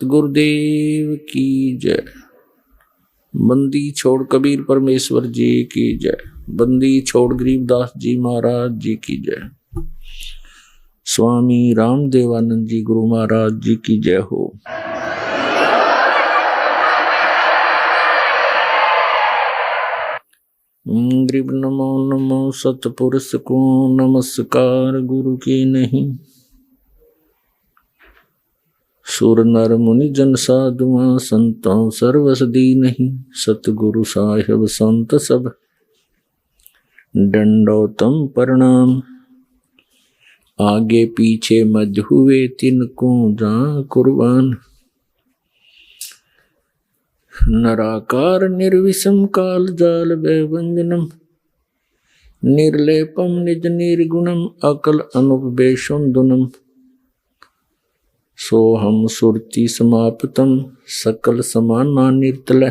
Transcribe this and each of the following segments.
सतगुरुदेव की जय। बंदी छोड़ कबीर परमेश्वर जी की जय। बंदी छोड़ गरीबदास जी महाराज जी की जय। स्वामी रामदेवानंद जी गुरु महाराज जी की जय हो। गरीब नमो नमो सतपुरुष को नमस्कार गुरु की नहीं। सुर नर मुनि जन साधुआ संतों सर्वसदी नहीं। सतगुरु साहिब संत सब दंडोतम प्रणाम। आगे पीछे मध्य हुए तिनको जा कुर्बान। नराकार निर्विषम काल जाल वैवंजनम। निर्लेपम निज निर्गुणम अकल अनुपवेशुंदुनम। सोहम सुरति समाप्तम सकल समाना निर्तल।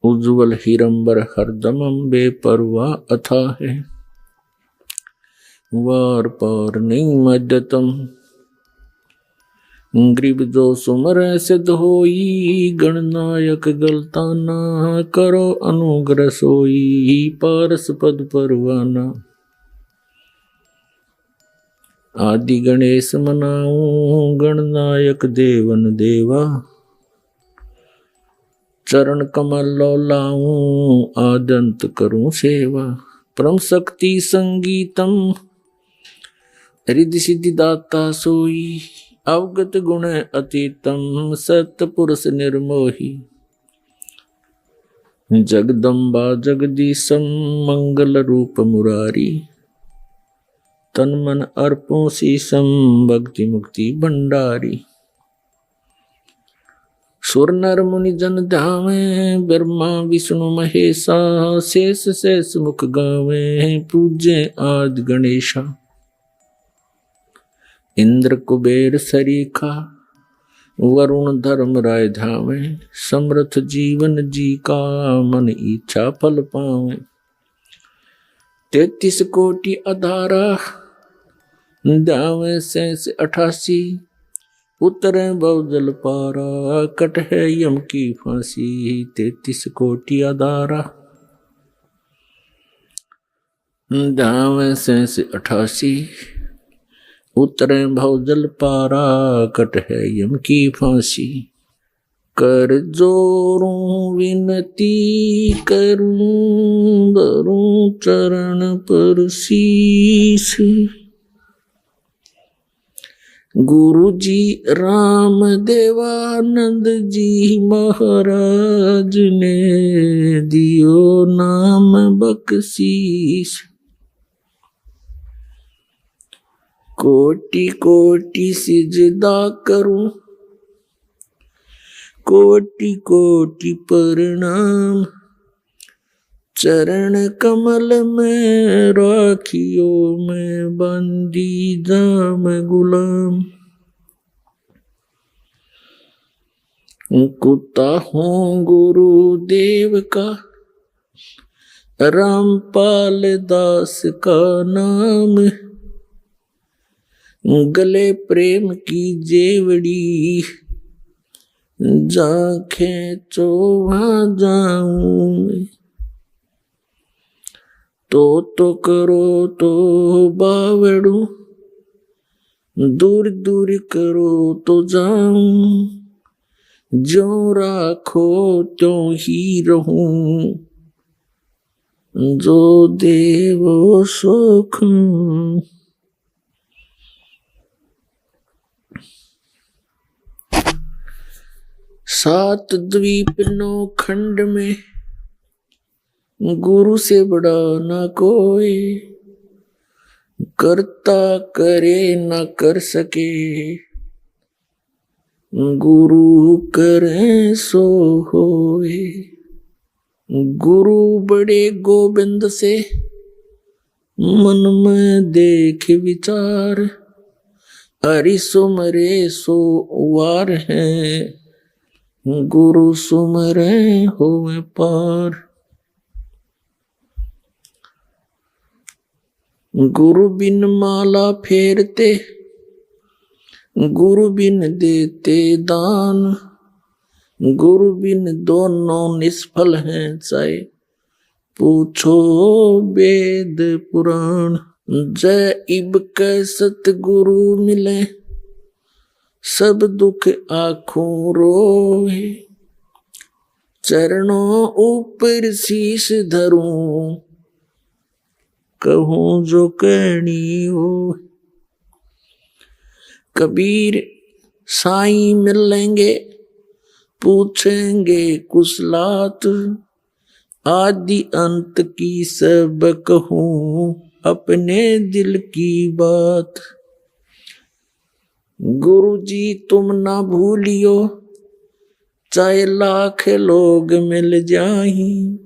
उज्ज्वल हिरंबर हरदमम बेपरवाह अथा है। वार पार नहीं मध्यतम। गरीब जो सुमर सिद्ध होई। गणनायक गलताना करो अनुग्रह सोई। पारस पद परवाना। आदि गणेश मनाऊं गणनायक देवन देवा। चरण कमल लो लाऊं आदंत करूं सेवा। परम शक्ति संगीतम रिद्धि सिद्धि दाता सोई। अवगत गुण अतीतम सतपुरुष निर्मोही। जगदम्बा जगदीशम मंगल रूप मुरारी। तन मन अर्पों शीशम भक्ति मुक्ति भंडारी। सुर नर मुनि जन ध्यावे ब्रह्मा विष्णु महेशा। शेष शेष मुख गावे पूजे आदि गणेशा। इंद्र कुबेर सरीखा वरुण धर्म राय धावे। समर्थ जीवन जी का मन इच्छा फल पावे। 33 कोटि अधारा दावे शेष 88। उतरे बहुजल पारा कट है यम की फांसी। 33 कोटि अधारा दावे शेष 88। उतरे भवजल पारा कट है यम की फांसी। कर जोरूं विनती करूं धरूं चरण पर शीस। गुरु जी राम देवानंद जी महाराज ने दियो नाम बख्शीश। कोटि कोटि सिजदा करूं कोटि कोटि प्रणाम। चरण कमल में राखियो मैं बंदी जाम गुलाम। कुत्ता हूँ गुरुदेव का रामपाल दास का नाम। गले प्रेम की जेवड़ी जा खेचो वहां जाऊं। तो करो तो बावड़ू दूर दूर करो तो जाऊं। जो राखो त्यों ही रहूं जो देवो सुख। सात द्वीप 9 खंड में गुरु से बड़ा न कोई। करता करे न कर सके गुरु करे सो होए। गुरु बड़े गोविंद से मन में देख विचार। हरि सुमरे सो वार है गुरु सुमरे होवे पार। गुरु बिन माला फेरते गुरु बिन देते दान, गुरु बिन दोनों निष्फल हैं चाहे पूछो वेद पुराण। जय इब कै सतगुरु मिले सब दुख आँखों रोए। चरणों ऊपर शीश धरूं कहूं जो कहनी हो। कबीर साईं मिलेंगे पूछेंगे कुशलात, आदि अंत की सब कहूं अपने दिल की बात। गुरु जी तुम ना भूलियो चाहे लाख लोग मिल जाही,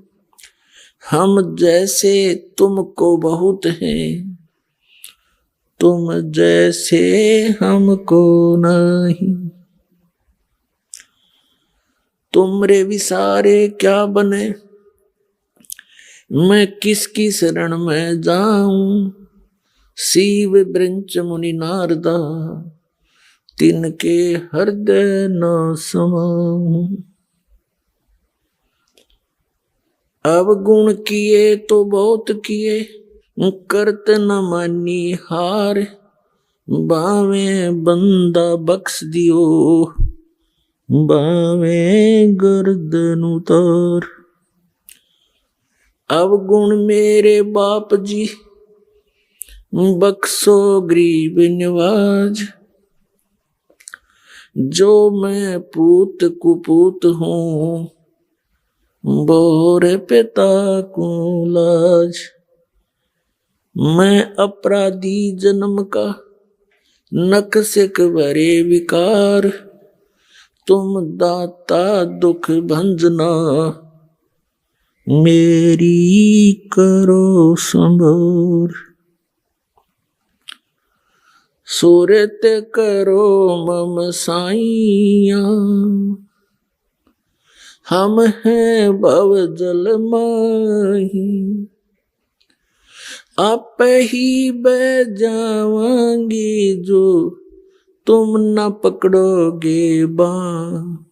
हम जैसे तुमको बहुत हैं तुम जैसे हमको नहीं। तुमरे विसारे क्या बने मैं किसकी शरण में जाऊं। शिव ब्रंच मुनि नारदा तिनके हृदय न समाऊं। अवगुण किए तो बहुत किए करत न मानी हार। बावे बंदा बख्श दियो बावे गर्दन उतार। अवगुण मेरे बाप जी बख्शो गरीब निवाज। जो मैं पूत कुपूत हूँ बोरे पिता को लाज। मैं अपराधी जन्म का नक्सिक भरे विकार। तुम दाता दुख भंजना मेरी करो संभार। सूरत करो मम साइया हम हैं भव जल माही। आप ही बह जावांगी जो तुम न पकड़ोगे बाँ।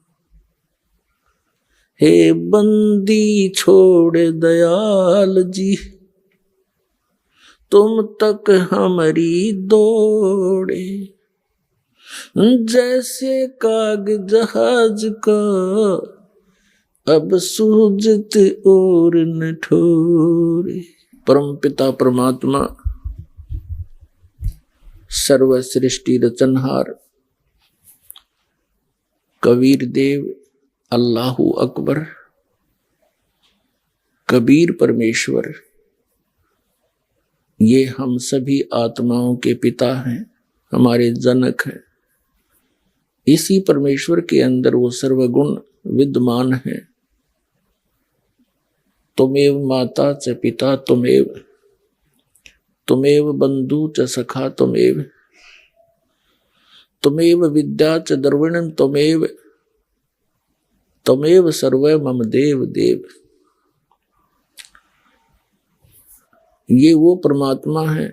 हे बंदी छोड़ दयाल जी तुम तक हमारी दौड़े। जैसे काग जहाज का अब सूझत और न ठोरे। परम पिता परमात्मा सर्व सृष्टि रचनहार कबीर देव अल्लाहु अकबर कबीर परमेश्वर ये हम सभी आत्माओं के पिता हैं, हमारे जनक हैं। इसी परमेश्वर के अंदर वो सर्वगुण विद्यमान है। तुमेव माता च पिता तुमेव, तुमेव बंधु च सखा तुमेव, तुमेव विद्या च द्रविणं तुमेव, तुमेव सर्व मम देव देव। ये वो परमात्मा है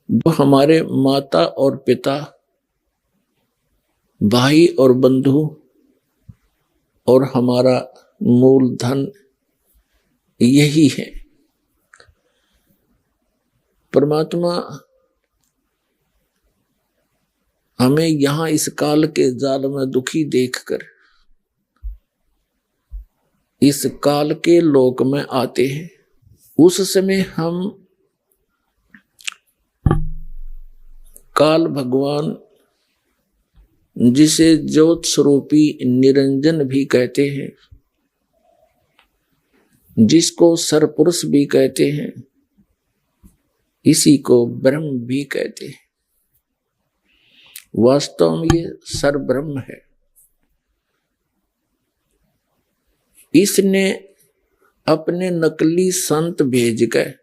जो हमारे माता और पिता, भाई और बंधु और हमारा मूलधन यही है। परमात्मा हमें यहां इस काल के जाल में दुखी देखकर इस काल के लोक में आते हैं। उस समय हम काल भगवान जिसे ज्योत स्वरूपी निरंजन भी कहते हैं, जिसको सरपुरुष भी कहते हैं, इसी को ब्रह्म भी कहते हैं। वास्तव में ये सरब्रह्म है। इसने अपने नकली संत भेज गए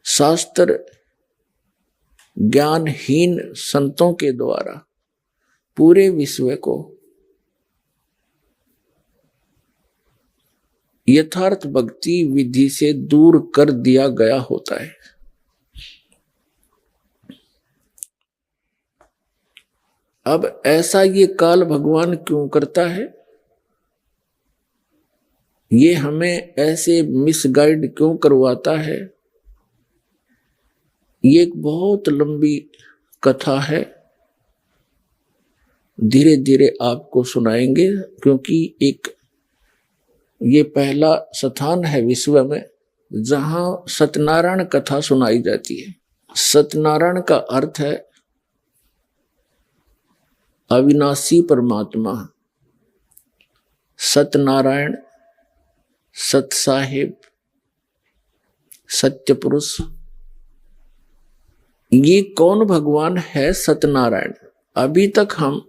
शास्त्र ज्ञानहीन संतों के द्वारा पूरे विश्व को यथार्थ भक्ति विधि से दूर कर दिया गया होता है। अब ऐसा ये काल भगवान क्यों करता है, ये हमें ऐसे मिसगाइड क्यों करवाता है, ये एक बहुत लंबी कथा है, धीरे धीरे आपको सुनाएंगे। क्योंकि एक ये पहला स्थान है विश्व में जहां सत्यनारायण कथा सुनाई जाती है। सत्यनारायण का अर्थ है अविनाशी परमात्मा। सत्यनारायण, सत साहिब, सत्य पुरुष, ये कौन भगवान है? सत्यनारायण। अभी तक हम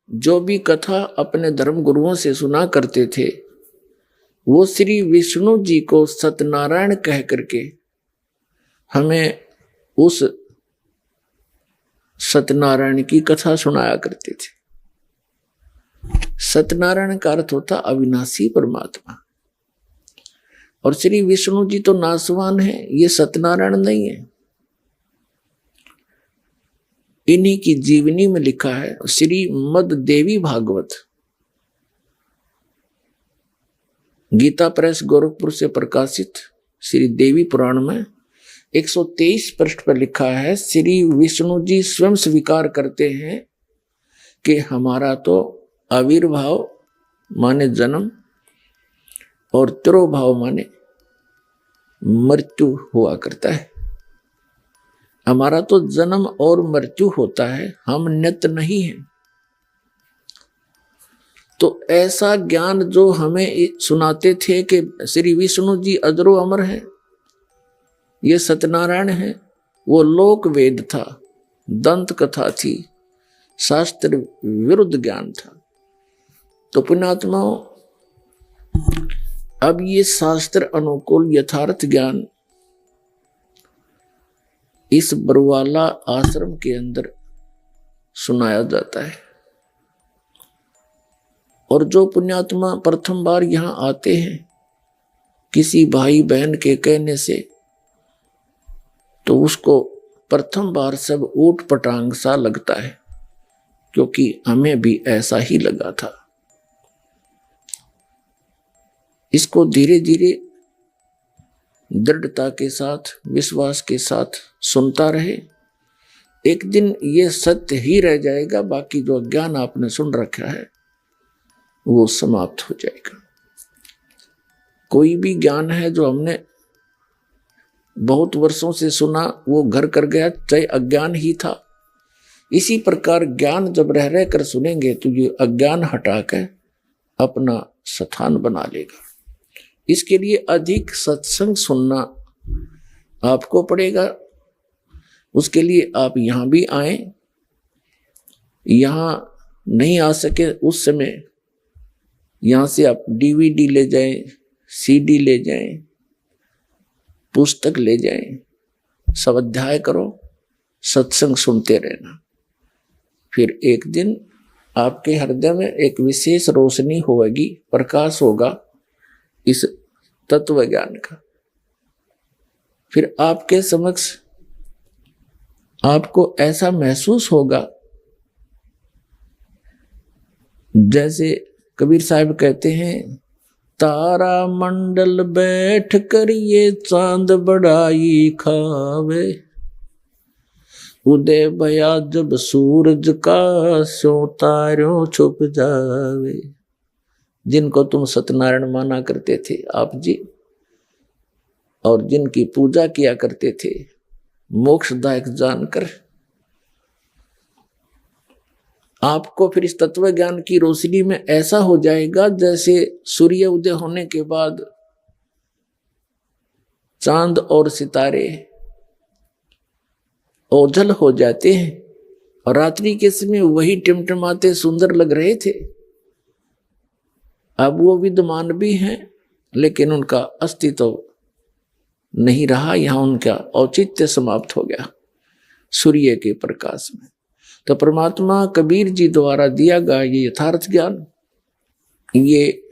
जो भी कथा अपने धर्म गुरुओं से सुना करते थे वो श्री विष्णु जी को सत्यनारायण कह करके हमें उस सत्यनारायण की कथा सुनाया करते थे। सत्यनारायण का अर्थ होता अविनाशी परमात्मा। और श्री विष्णु जी तो नासवान है, ये सत्यनारायण नहीं है। इन्हीं की जीवनी में लिखा है, श्रीमद् देवी भागवत, गीता प्रेस गोरखपुर से प्रकाशित श्री देवी पुराण में 123 पृष्ठ पर लिखा है, श्री विष्णु जी स्वयं स्वीकार करते हैं कि हमारा तो आविर्भाव माने जन्म और तिरोभाव माने मृत्यु हुआ करता है। हमारा तो जन्म और मृत्यु होता है, हम नित्य नहीं हैं। तो ऐसा ज्ञान जो हमें सुनाते थे कि श्री विष्णु जी अजरो अमर हैं, ये सत्यनारायण है, वो लोक वेद था, दंत कथा थी, शास्त्र विरुद्ध ज्ञान था। तो पुण्यात्माओं, अब ये शास्त्र अनुकूल यथार्थ ज्ञान इस बरवाला आश्रम के अंदर सुनाया जाता है। और जो पुण्यात्मा प्रथम बार यहां आते हैं किसी भाई बहन के कहने से, तो उसको प्रथम बार सब ऊट पटांग सा लगता है, क्योंकि हमें भी ऐसा ही लगा था। इसको धीरे धीरे दृढ़ता के साथ, विश्वास के साथ सुनता रहे, एक दिन ये सत्य ही रह जाएगा, बाकी जो ज्ञान आपने सुन रखा है वो समाप्त हो जाएगा। कोई भी ज्ञान है जो हमने बहुत वर्षों से सुना वो घर कर गया, चाहे अज्ञान ही था। इसी प्रकार ज्ञान जब रह रह कर सुनेंगे तो ये अज्ञान हटाकर अपना स्थान बना लेगा। इसके लिए अधिक सत्संग सुनना आपको पड़ेगा। उसके लिए आप यहां भी आए, यहां नहीं आ सके उस समय यहां से आप डीवीडी ले जाएं, सीडी ले जाएं, पुस्तक ले जाएं, स्वाध्याय करो, सत्संग सुनते रहना। फिर एक दिन आपके हृदय में एक विशेष रोशनी होगी, प्रकाश होगा इस तत्व ज्ञान का। फिर आपके समक्ष आपको ऐसा महसूस होगा जैसे कबीर साहब कहते हैं, तारा मंडल बैठ कर ये चांद बड़ाई खावे, उदय भया जब सूरज का स्यों तारों छुप जावे। जिनको तुम सत्यनारायण माना करते थे आप जी, और जिनकी पूजा किया करते थे मोक्षदायक जानकर, आपको फिर इस तत्व ज्ञान की रोशनी में ऐसा हो जाएगा जैसे सूर्य उदय होने के बाद चांद और सितारे ओझल हो जाते हैं और रात्रि के समय वही टिमटिमाते सुंदर लग रहे थे। अब वो विद्यमान भी हैं लेकिन उनका अस्तित्व नहीं रहा, यहां उनका औचित्य समाप्त हो गया सूर्य के प्रकाश में। तो परमात्मा कबीर जी द्वारा दिया गया ये यथार्थ ज्ञान, ये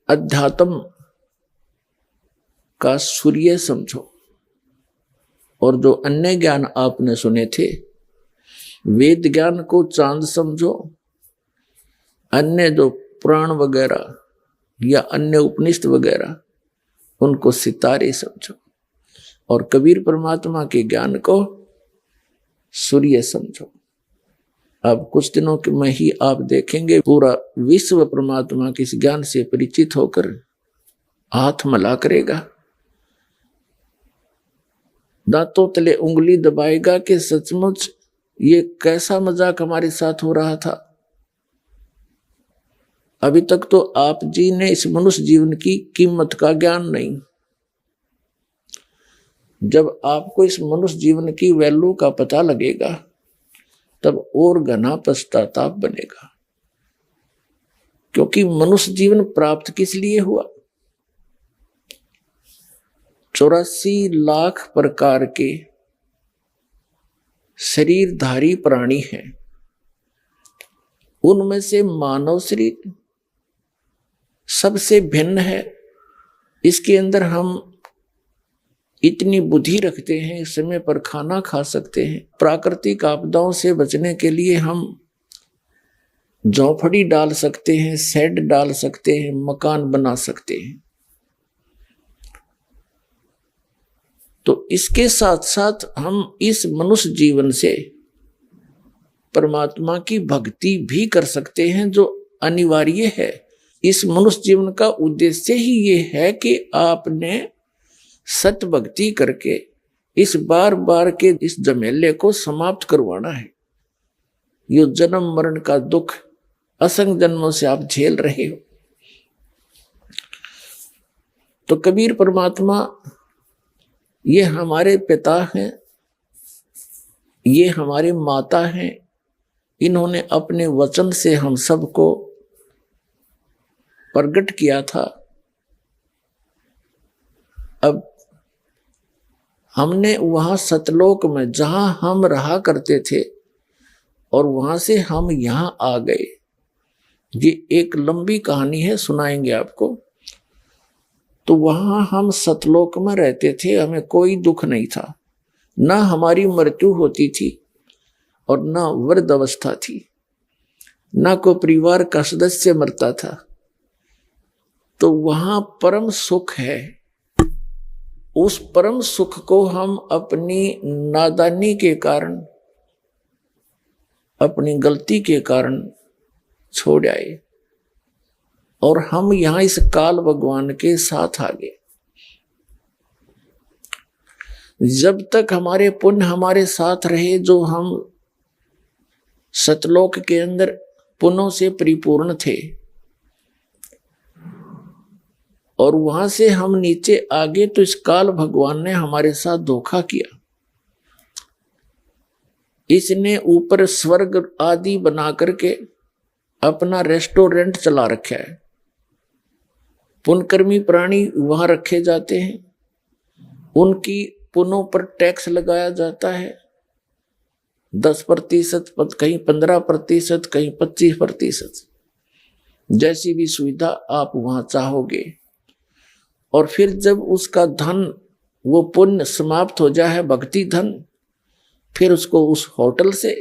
अध्यात्म का सूर्य समझो। और जो अन्य ज्ञान आपने सुने थे वेद ज्ञान को चांद समझो, अन्य जो पुराण वगैरह या अन्य उपनिषद वगैरह उनको सितारे समझो, और कबीर परमात्मा के ज्ञान को सूर्य समझो। अब कुछ दिनों में ही आप देखेंगे पूरा विश्व परमात्मा के इस ज्ञान से परिचित होकर हाथ मला करेगा, दांतों तले उंगली दबाएगा कि सचमुच ये कैसा मजाक हमारे साथ हो रहा था। अभी तक तो आप जी ने इस मनुष्य जीवन की कीमत का ज्ञान नहीं। जब आपको इस मनुष्य जीवन की वैल्यू का पता लगेगा तब और घना पश्चाताप बनेगा, क्योंकि मनुष्य जीवन प्राप्त किस लिए हुआ? 84 लाख प्रकार के शरीरधारी प्राणी हैं, उनमें से मानव शरीर सबसे भिन्न है। इसके अंदर हम इतनी बुद्धि रखते हैं, समय पर खाना खा सकते हैं, प्राकृतिक आपदाओं से बचने के लिए हम झोंपड़ी डाल सकते हैं, शेड डाल सकते हैं, मकान बना सकते हैं। तो इसके साथ साथ हम इस मनुष्य जीवन से परमात्मा की भक्ति भी कर सकते हैं, जो अनिवार्य है। इस मनुष्य जीवन का उद्देश्य ही ये है कि आपने सत्य भक्ति करके इस बार बार के इस झमेले को समाप्त करवाना है। ये जन्म मरण का दुख असंख्य जन्मों से आप झेल रहे हो। तो कबीर परमात्मा ये हमारे पिता हैं, ये हमारे माता हैं। इन्होंने अपने वचन से हम सबको प्रकट किया था। अब हमने वहां सतलोक में जहां हम रहा करते थे और वहां से हम यहां आ गए। ये एक लंबी कहानी है, सुनाएंगे आपको। तो वहां हम सतलोक में रहते थे, हमें कोई दुख नहीं था, ना हमारी मृत्यु होती थी और ना वृद्ध अवस्था थी, ना कोई परिवार का सदस्य मरता था। तो वहां परम सुख है। उस परम सुख को हम अपनी नादानी के कारण, अपनी गलती के कारण छोड़ आए और हम यहां इस काल भगवान के साथ आ गए। जब तक हमारे पुण्य हमारे साथ रहे, जो हम सतलोक के अंदर पुण्यों से परिपूर्ण थे, और वहां से हम नीचे आगे, तो इस काल भगवान ने हमारे साथ धोखा किया। इसने ऊपर स्वर्ग आदि बना करके अपना रेस्टोरेंट चला रखा है। पुण्यकर्मी प्राणी वहां रखे जाते हैं, उनकी पुण्यों पर टैक्स लगाया जाता है 10%, कहीं 15%, कहीं 25%, जैसी भी सुविधा आप वहां चाहोगे। और फिर जब उसका धन, वो पुण्य समाप्त हो जाए, भक्ति धन, फिर उसको उस होटल से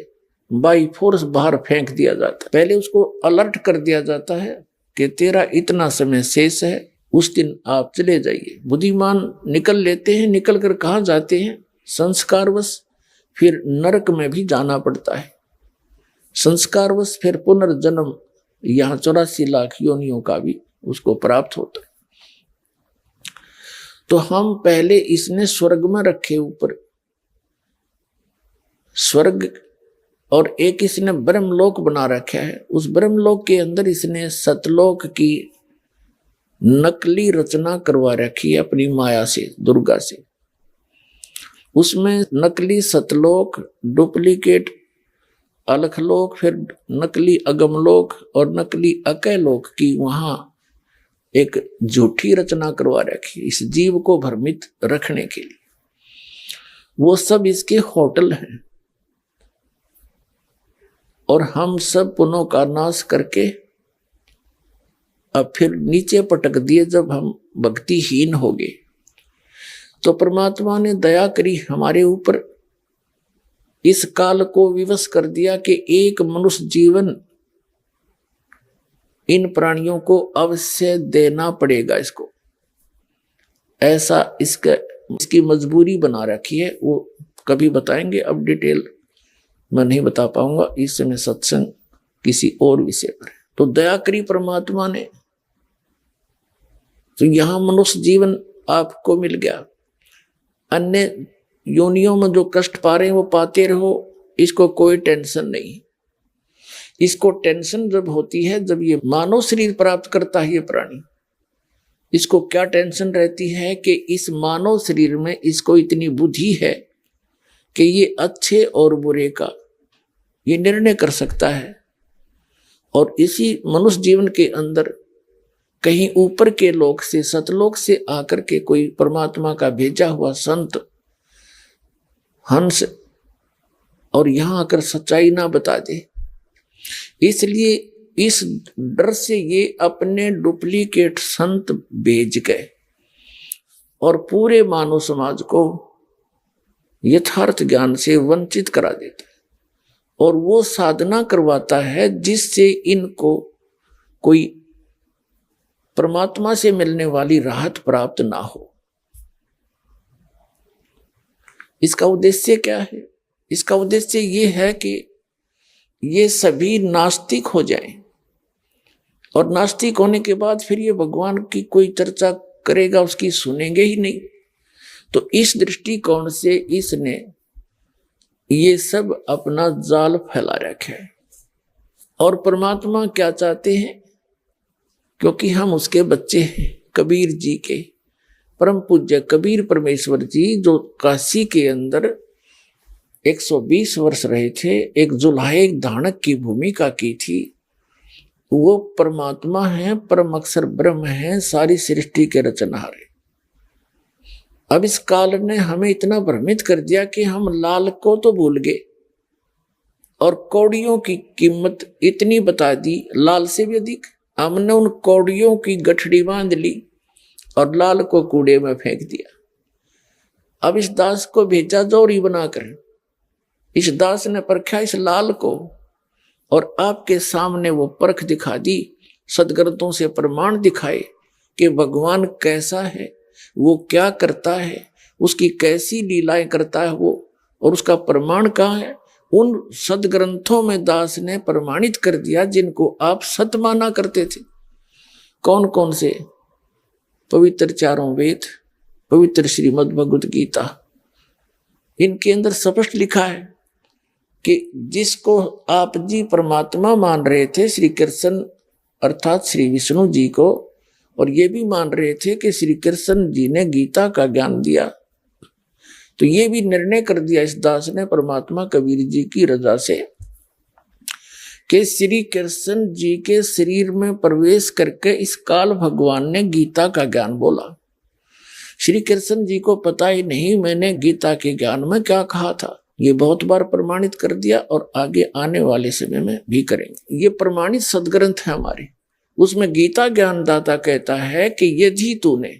बाई फोर्स बाहर फेंक दिया जाता है। पहले उसको अलर्ट कर दिया जाता है कि तेरा इतना समय शेष है, उस दिन आप चले जाइए। बुद्धिमान निकल लेते हैं, निकल कर कहाँ जाते हैं? संस्कारवश फिर नरक में भी जाना पड़ता है। संस्कारवश फिर पुनर्जन्म यहाँ 84 लाख योनियों का भी उसको प्राप्त होता है। तो हम पहले इसने स्वर्ग में रखे ऊपर स्वर्ग, और एक इसने ब्रह्मलोक बना रखा है। उस ब्रह्मलोक के अंदर इसने सतलोक की नकली रचना करवा रखी है अपनी माया से, दुर्गा से। उसमें नकली सतलोक, डुप्लीकेट अलखलोक, फिर नकली अगमलोक और नकली अकैलोक की वहां एक झूठी रचना करवा रखी इस जीव को भ्रमित रखने के लिए। वो सब इसके होटल हैं, और हम सब पुण्यों का नाश करके अब फिर नीचे पटक दिए। जब हम भक्तिहीन हो गए तो परमात्मा ने दया करी हमारे ऊपर, इस काल को विवश कर दिया कि एक मनुष्य जीवन इन प्राणियों को अवश्य देना पड़ेगा इसको, ऐसा इसकी मजबूरी बना रखी है। वो कभी बताएंगे, अब डिटेल मैं नहीं बता पाऊंगा, इस समय सत्संग किसी और विषय पर है। तो दया करी परमात्मा ने, तो यहां मनुष्य जीवन आपको मिल गया। अन्य योनियों में जो कष्ट पा रहे हैं वो पाते रहो, इसको कोई टेंशन नहीं। इसको टेंशन जब होती है जब ये मानव शरीर प्राप्त करता है ये प्राणी, इसको क्या टेंशन रहती है कि इस मानव शरीर में इसको इतनी बुद्धि है कि ये अच्छे और बुरे का ये निर्णय कर सकता है। और इसी मनुष्य जीवन के अंदर कहीं ऊपर के लोक से, सतलोक से आकर के कोई परमात्मा का भेजा हुआ संत हंस और यहां आकर सच्चाई ना बता दे, इसलिए इस डर से ये अपने डुप्लीकेट संत भेज गए और पूरे मानव समाज को यथार्थ ज्ञान से वंचित करा देता है। और वो साधना करवाता है जिससे इनको कोई परमात्मा से मिलने वाली राहत प्राप्त ना हो। इसका उद्देश्य क्या है? इसका उद्देश्य ये है कि ये सभी नास्तिक हो जाएं, और नास्तिक होने के बाद फिर ये भगवान की कोई चर्चा करेगा उसकी सुनेंगे ही नहीं। तो इस दृष्टिकोण से इसने ये सब अपना जाल फैला रखा है। और परमात्मा क्या चाहते हैं? क्योंकि हम उसके बच्चे हैं, कबीर जी के, परम पूज्य कबीर परमेश्वर जी जो काशी के अंदर 120 वर्ष रहे थे, एक जुल्हाए धानक की भूमिका की थी, वो परमात्मा है, परम अक्षर ब्रह्म है, सारी सृष्टि के रचनहार है। अब इस काल ने हमें इतना भ्रमित कर दिया कि हम लाल को तो भूल गए और कौड़ियों की कीमत इतनी बता दी, लाल से भी अधिक। हमने उन कौड़ियों की गठड़ी बांध ली और लाल को कूड़े में फेंक दिया। अब इस दास को भेजा जोरी बनाकर, इस दास ने परखा इस लाल को और आपके सामने वो परख दिखा दी, सदग्रंथों से प्रमाण दिखाए कि भगवान कैसा है, वो क्या करता है, उसकी कैसी लीलाएं करता है वो, और उसका प्रमाण कहाँ है। उन सदग्रंथों में दास ने प्रमाणित कर दिया जिनको आप सत माना करते थे। कौन कौन से? पवित्र चारों वेद, पवित्र श्रीमद् भगवत गीता, इनके अंदर स्पष्ट लिखा है कि जिसको आप जी परमात्मा मान रहे थे, श्री कृष्ण अर्थात श्री विष्णु जी को, और ये भी मान रहे थे कि श्री कृष्ण जी ने गीता का ज्ञान दिया, तो ये भी निर्णय कर दिया इस दास ने परमात्मा कबीर जी की रजा से कि श्री कृष्ण जी के शरीर में प्रवेश करके इस काल भगवान ने गीता का ज्ञान बोला। श्री कृष्ण जी को पता ही नहीं मैंने गीता के ज्ञान में क्या कहा था। ये बहुत बार प्रमाणित कर दिया और आगे आने वाले समय में भी करेंगे। ये प्रमाणित सदग्रंथ है हमारे, उसमें गीता ज्ञानदाता कहता है कि यदि तूने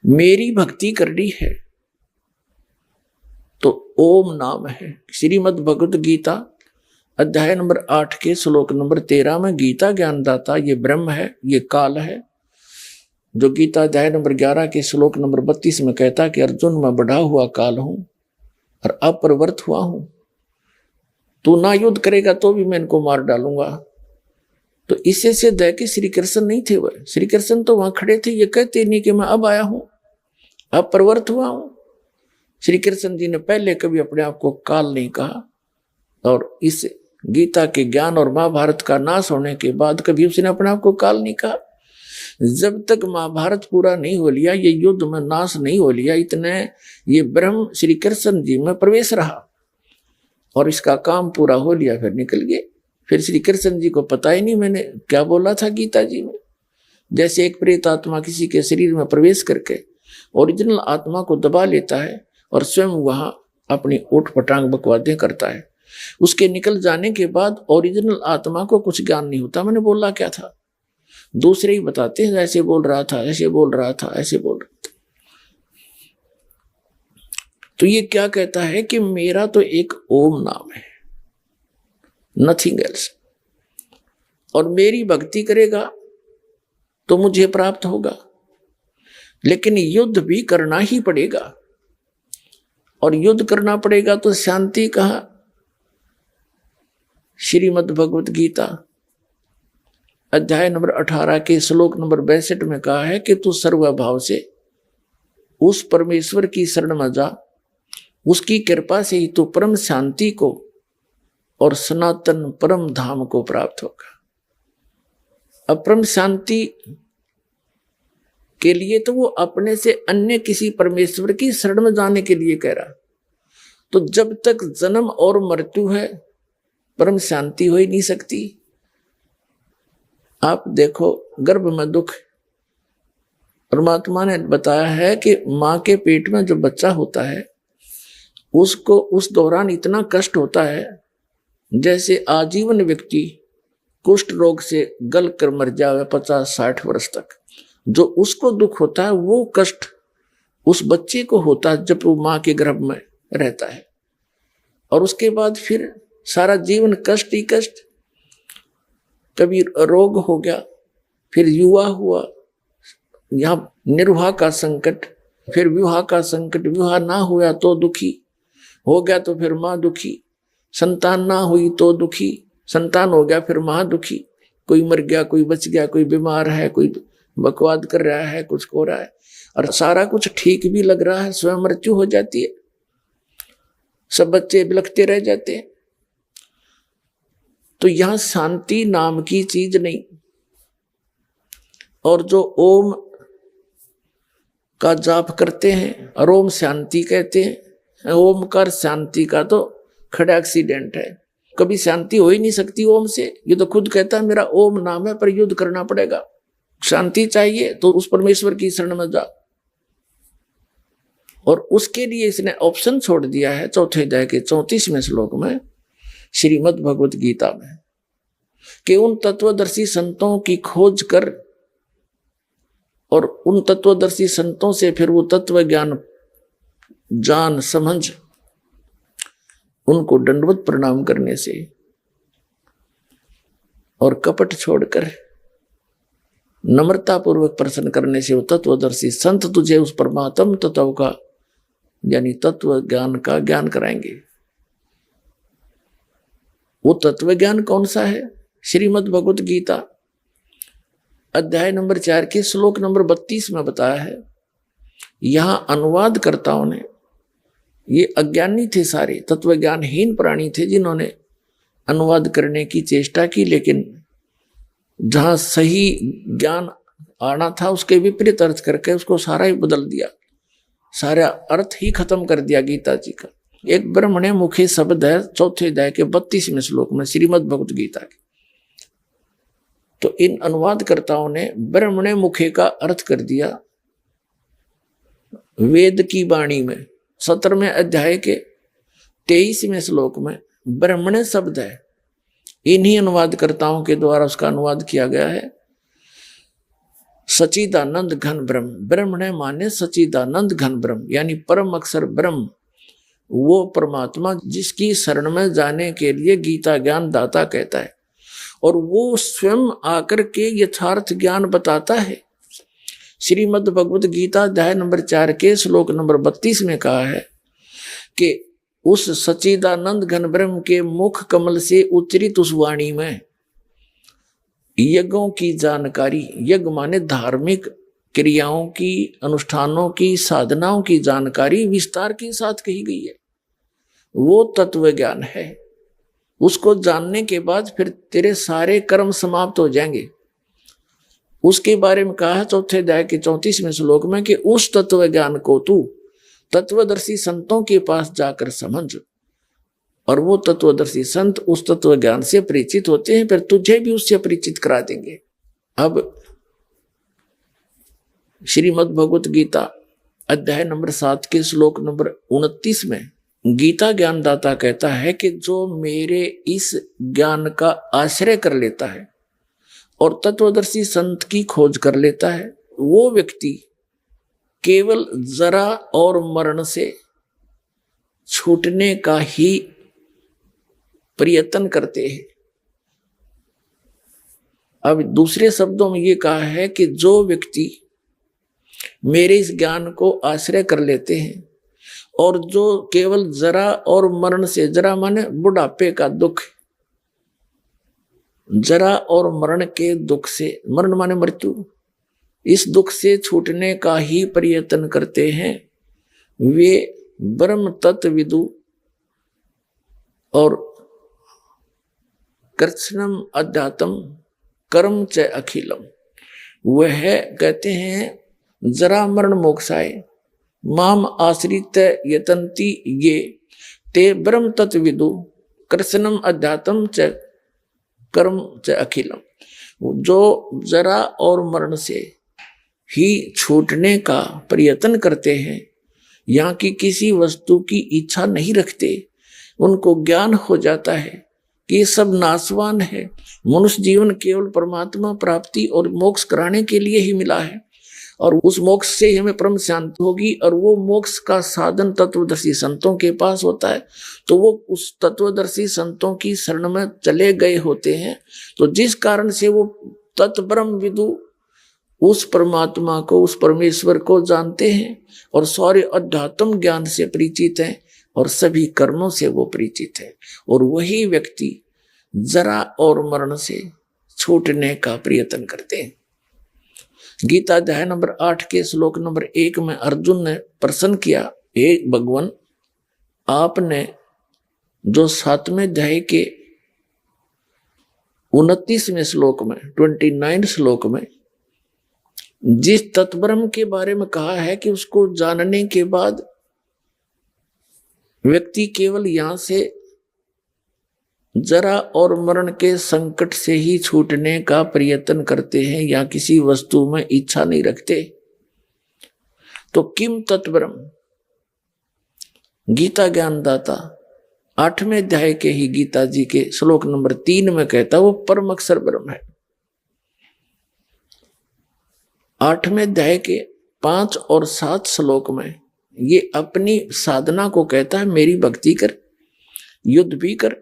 मेरी भक्ति करनी है तो ओम नाम है। श्रीमद् भगवत गीता अध्याय नंबर 8 के श्लोक नंबर 13 में गीता ज्ञानदाता ये ब्रह्म है, ये काल है। जो गीता अध्याय नंबर 11 के श्लोक नंबर 32 में कहता कि अर्जुन मैं बढ़ा हुआ काल हूं और अपरिवर्त हुआ हूं, तू ना युद्ध करेगा तो भी मैं इनको मार डालूंगा। तो इससे सिद्ध है कि श्री कृष्ण नहीं थे वह, श्री कृष्ण तो वहां खड़े थे, ये कहते नहीं कि मैं अब आया हूं, अब परिवर्त हुआ हूं। श्री कृष्ण जी ने पहले कभी अपने आप को काल नहीं कहा, और इस गीता के ज्ञान और महाभारत का नाश होने के बाद कभी उसने अपने आप को काल नहीं कहा। जब तक महाभारत पूरा नहीं हो लिया, ये युद्ध में नाश नहीं हो लिया, इतने ये ब्रह्म श्री कृष्ण जी में प्रवेश रहा और इसका काम पूरा हो लिया, फिर निकल गए। फिर श्री कृष्ण जी को पता ही नहीं मैंने क्या बोला था गीता जी में। जैसे एक प्रेत आत्मा किसी के शरीर में प्रवेश करके ओरिजिनल आत्मा को दबा लेता है और स्वयं वहां अपनी ऊट पटांग बकवादें करता है, उसके निकल जाने के बाद ओरिजिनल आत्मा को कुछ ज्ञान नहीं होता मैंने बोला क्या था, दूसरे ही बताते हैं ऐसे बोल रहा था, ऐसे बोल रहा था, ऐसे बोल रहा था। तो ये क्या कहता है कि मेरा तो एक ओम नाम है, नथिंग एल्स, और मेरी भक्ति करेगा तो मुझे प्राप्त होगा। लेकिन युद्ध भी करना ही पड़ेगा, और युद्ध करना पड़ेगा तो शांति कहाँ? श्रीमद् भगवत गीता अध्याय नंबर 18 के श्लोक नंबर 62 में कहा है कि तू सर्वभाव से उस परमेश्वर की शरण में जा, उसकी कृपा से ही तू परम शांति को और सनातन परम धाम को प्राप्त होगा। अब परम शांति के लिए तो वो अपने से अन्य किसी परमेश्वर की शरण में जाने के लिए कह रहा। तो जब तक जन्म और मृत्यु है परम शांति हो ही नहीं सकती। आप देखो, गर्भ में दुख, परमात्मा ने बताया है कि मां के पेट में जो बच्चा होता है उसको उस दौरान इतना कष्ट होता है जैसे आजीवन व्यक्ति कुष्ठ रोग से गल कर मर जाए 50-60 वर्ष तक। जो उसको दुख होता है वो कष्ट उस बच्चे को होता है जब वो मां के गर्भ में रहता है, और उसके बाद फिर सारा जीवन कष्ट ही कष्ट। कभी रोग हो गया, फिर युवा हुआ, यहाँ निर्वाह का संकट, फिर विवाह का संकट, विवाह ना हुआ तो दुखी हो गया तो फिर माँ दुखी, संतान ना हुई तो दुखी, संतान हो गया फिर माँ दुखी, कोई मर गया, कोई बच गया, कोई बीमार है, कोई बकवाद कर रहा है, कुछ हो रहा है, और सारा कुछ ठीक भी लग रहा है, स्वयं मृत्यु हो जाती है, सब बच्चे बिलखते रह जाते हैं। तो यहां शांति नाम की चीज नहीं। और जो ओम का जाप करते हैं और ओम शांति कहते हैं, ओमकार शांति का तो खड़ा एक्सीडेंट है, कभी शांति हो ही नहीं सकती ओम से। ये तो खुद कहता है मेरा ओम नाम है, पर युद्ध करना पड़ेगा, शांति चाहिए तो उस परमेश्वर की शरण में जा। और उसके लिए इसने ऑप्शन छोड़ दिया है चौथे अध्याय के 34वें श्लोक में श्रीमद् भगवत गीता में, कि उन तत्वदर्शी संतों की खोज कर और उन तत्वदर्शी संतों से फिर वो तत्व ज्ञान जान समझ उनको दंडवत प्रणाम करने से और कपट छोड़कर नम्रता पूर्वक प्रश्न करने से वो तत्वदर्शी संत तुझे उस परमात्म तत्व का यानी तत्व ज्ञान का ज्ञान कराएंगे। वो तत्व ज्ञान कौन सा है? श्रीमद् भगवत गीता अध्याय नंबर 4 के श्लोक नंबर 32 में बताया है। यहां अनुवादकर्ताओं ने, ये अज्ञानी थे, सारे तत्व ज्ञानहीन प्राणी थे जिन्होंने अनुवाद करने की चेष्टा की, लेकिन जहां सही ज्ञान आना था उसके विपरीत अर्थ करके उसको सारा ही बदल दिया, सारा अर्थ ही खत्म कर दिया गीता जी का। एक ब्रह्मणे मुखे शब्द है चौथे अध्याय के 32वें श्लोक में श्रीमद् भगवत गीता के। तो इन अनुवादकर्ताओं ने ब्रह्मणे मुखे का अर्थ कर दिया वेद की वाणी में। 17वें अध्याय के 23वें श्लोक में ब्रह्मणे शब्द है, इन्हीं अनुवादकर्ताओं के द्वारा उसका अनुवाद किया गया है सच्चिदानंद घन ब्रह्म। ब्रह्मणे माने सच्चिदानंद घन ब्रह्म, यानी परम अक्षर ब्रह्म, वो परमात्मा जिसकी शरण में जाने के लिए गीता ज्ञान दाता कहता है, और वो स्वयं आकर के यथार्थ ज्ञान बताता है। श्रीमद् भगवत गीता अध्याय नंबर 4 के श्लोक नंबर 32 में कहा है कि उस सच्चिदानंद घन ब्रह्म के मुख कमल से उच्चरित उस वाणी में यज्ञों की जानकारी, यज्ञ माने धार्मिक क्रियाओं की, अनुष्ठानों की, साधनाओं की जानकारी विस्तार के साथ कही गई है। वो तत्व ज्ञान है। उसको जानने के बाद फिर तेरे सारे कर्म समाप्त हो जाएंगे। उसके बारे में कहा है चौथे अध्याय के 34वें श्लोक में कि उस तत्व ज्ञान को तू तत्वदर्शी संतों के पास जाकर समझ, और वो तत्वदर्शी संत उस तत्व ज्ञान से परिचित होते हैं, फिर तुझे भी उससे परिचित करा देंगे। अब श्रीमद् भगवत गीता अध्याय नंबर 7 के श्लोक नंबर 29 में गीता ज्ञानदाता कहता है कि जो मेरे इस ज्ञान का आश्रय कर लेता है और तत्वदर्शी संत की खोज कर लेता है, वो व्यक्ति केवल जरा और मरण से छूटने का ही प्रयत्न करते हैं। अब दूसरे शब्दों में ये कहा है कि जो व्यक्ति मेरे इस ज्ञान को आश्रय कर लेते हैं और जो केवल जरा और मरण से, जरा माने बुढ़ापे का दुख, जरा और मरण के दुख से, मरण माने मृत्यु, इस दुख से छूटने का ही प्रयत्न करते हैं, वे ब्रह्म तत्व विदु और कृष्णम अध्यात्म कर्म च अखिलम। वह कहते हैं जरा मरण मोक्षाय माम आश्रित यतंती ये ते ब्रह्म तत्व विदु कृष्णम अध्यात्म च कर्म च अखिलम। जो जरा और मरण से ही छूटने का प्रयत्न करते हैं, यहाँ की किसी वस्तु की इच्छा नहीं रखते, उनको ज्ञान हो जाता है कि ये सब नाशवान है, मनुष्य जीवन केवल परमात्मा प्राप्ति और मोक्ष कराने के लिए ही मिला है और उस मोक्ष से ही हमें परम शांति होगी, और वो मोक्ष का साधन तत्वदर्शी संतों के पास होता है। तो वो उस तत्वदर्शी संतों की शरण में चले गए होते हैं। तो जिस कारण से वो तत्ब्रह्म विदु उस परमात्मा को, उस परमेश्वर को जानते हैं और सारे अध्यात्म ज्ञान से परिचित हैं और सभी कर्मों से वो परिचित है, और वही व्यक्ति जरा और मरण से छूटने का प्रयत्न करते हैं। गीता अध्याय नंबर 8 के श्लोक नंबर 1 में अर्जुन ने प्रश्न किया, हे भगवान, आपने जो 7वें अध्याय के 29वें श्लोक में, 29 श्लोक में जिस तत्ब्रह्म के बारे में कहा है कि उसको जानने के बाद व्यक्ति केवल यहां से जरा और मरण के संकट से ही छूटने का प्रयत्न करते हैं या किसी वस्तु में इच्छा नहीं रखते, तो किम तत्ब्रह्म गीता ज्ञानदाता 8वें अध्याय के ही गीता जी के श्लोक नंबर 3 में कहता वो परम अक्षर ब्रह्म है। 8वें अध्याय के 5 और 7 श्लोक में ये अपनी साधना को कहता है, मेरी भक्ति कर, युद्ध भी कर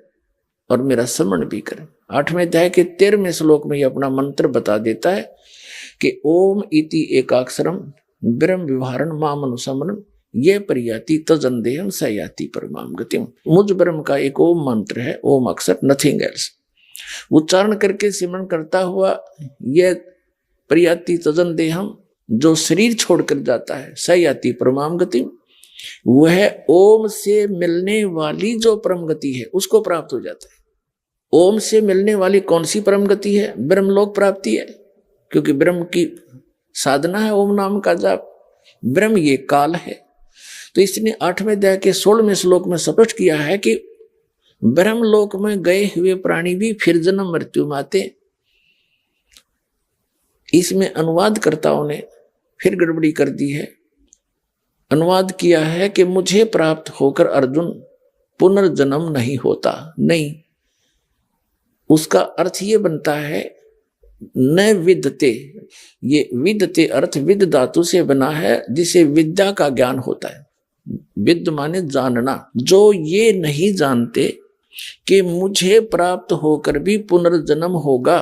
और मेरा स्मरण भी कर। 8वें अध्याय के 13वें श्लोक में ये अपना मंत्र बता देता है कि ओम इति एकाक्षरम ब्रह्म विवहारण माम अनुसमरण ये परियाति तजंदेहम सयाति परमाम गतिम। मुझ ब्रह्म का एक ओम मंत्र है, ओम अक्षर, नथिंग एल्स। उच्चारण करके सिमरण करता हुआ यह परियाति तजंदेहम जो शरीर छोड़कर जाता है, सयाति परमाम गतिम, वह ओम से मिलने वाली जो परम गति है उसको प्राप्त हो जाता है। ओम से मिलने वाली कौन सी परम गति है? ब्रह्मलोक प्राप्ति है, क्योंकि ब्रह्म की साधना है ओम नाम का जाप। ब्रह्म ये काल है, तो इसने 8वें अध्याय के 16वें श्लोक में स्पष्ट किया है कि ब्रह्मलोक में गए हुए प्राणी भी फिर जन्म मृत्यु में आते। इसमें अनुवादकर्ताओं ने फिर गड़बड़ी कर दी है। अनुवाद किया है कि मुझे प्राप्त होकर अर्जुन पुनर्जन्म नहीं होता। नहीं, उसका अर्थ ये बनता है न विद्यते। ये विद्यते अर्थ विद धातु से बना है, जिसे विद्या का ज्ञान होता है। विद्य माने जानना। जो ये नहीं जानते कि मुझे प्राप्त होकर भी पुनर्जन्म होगा,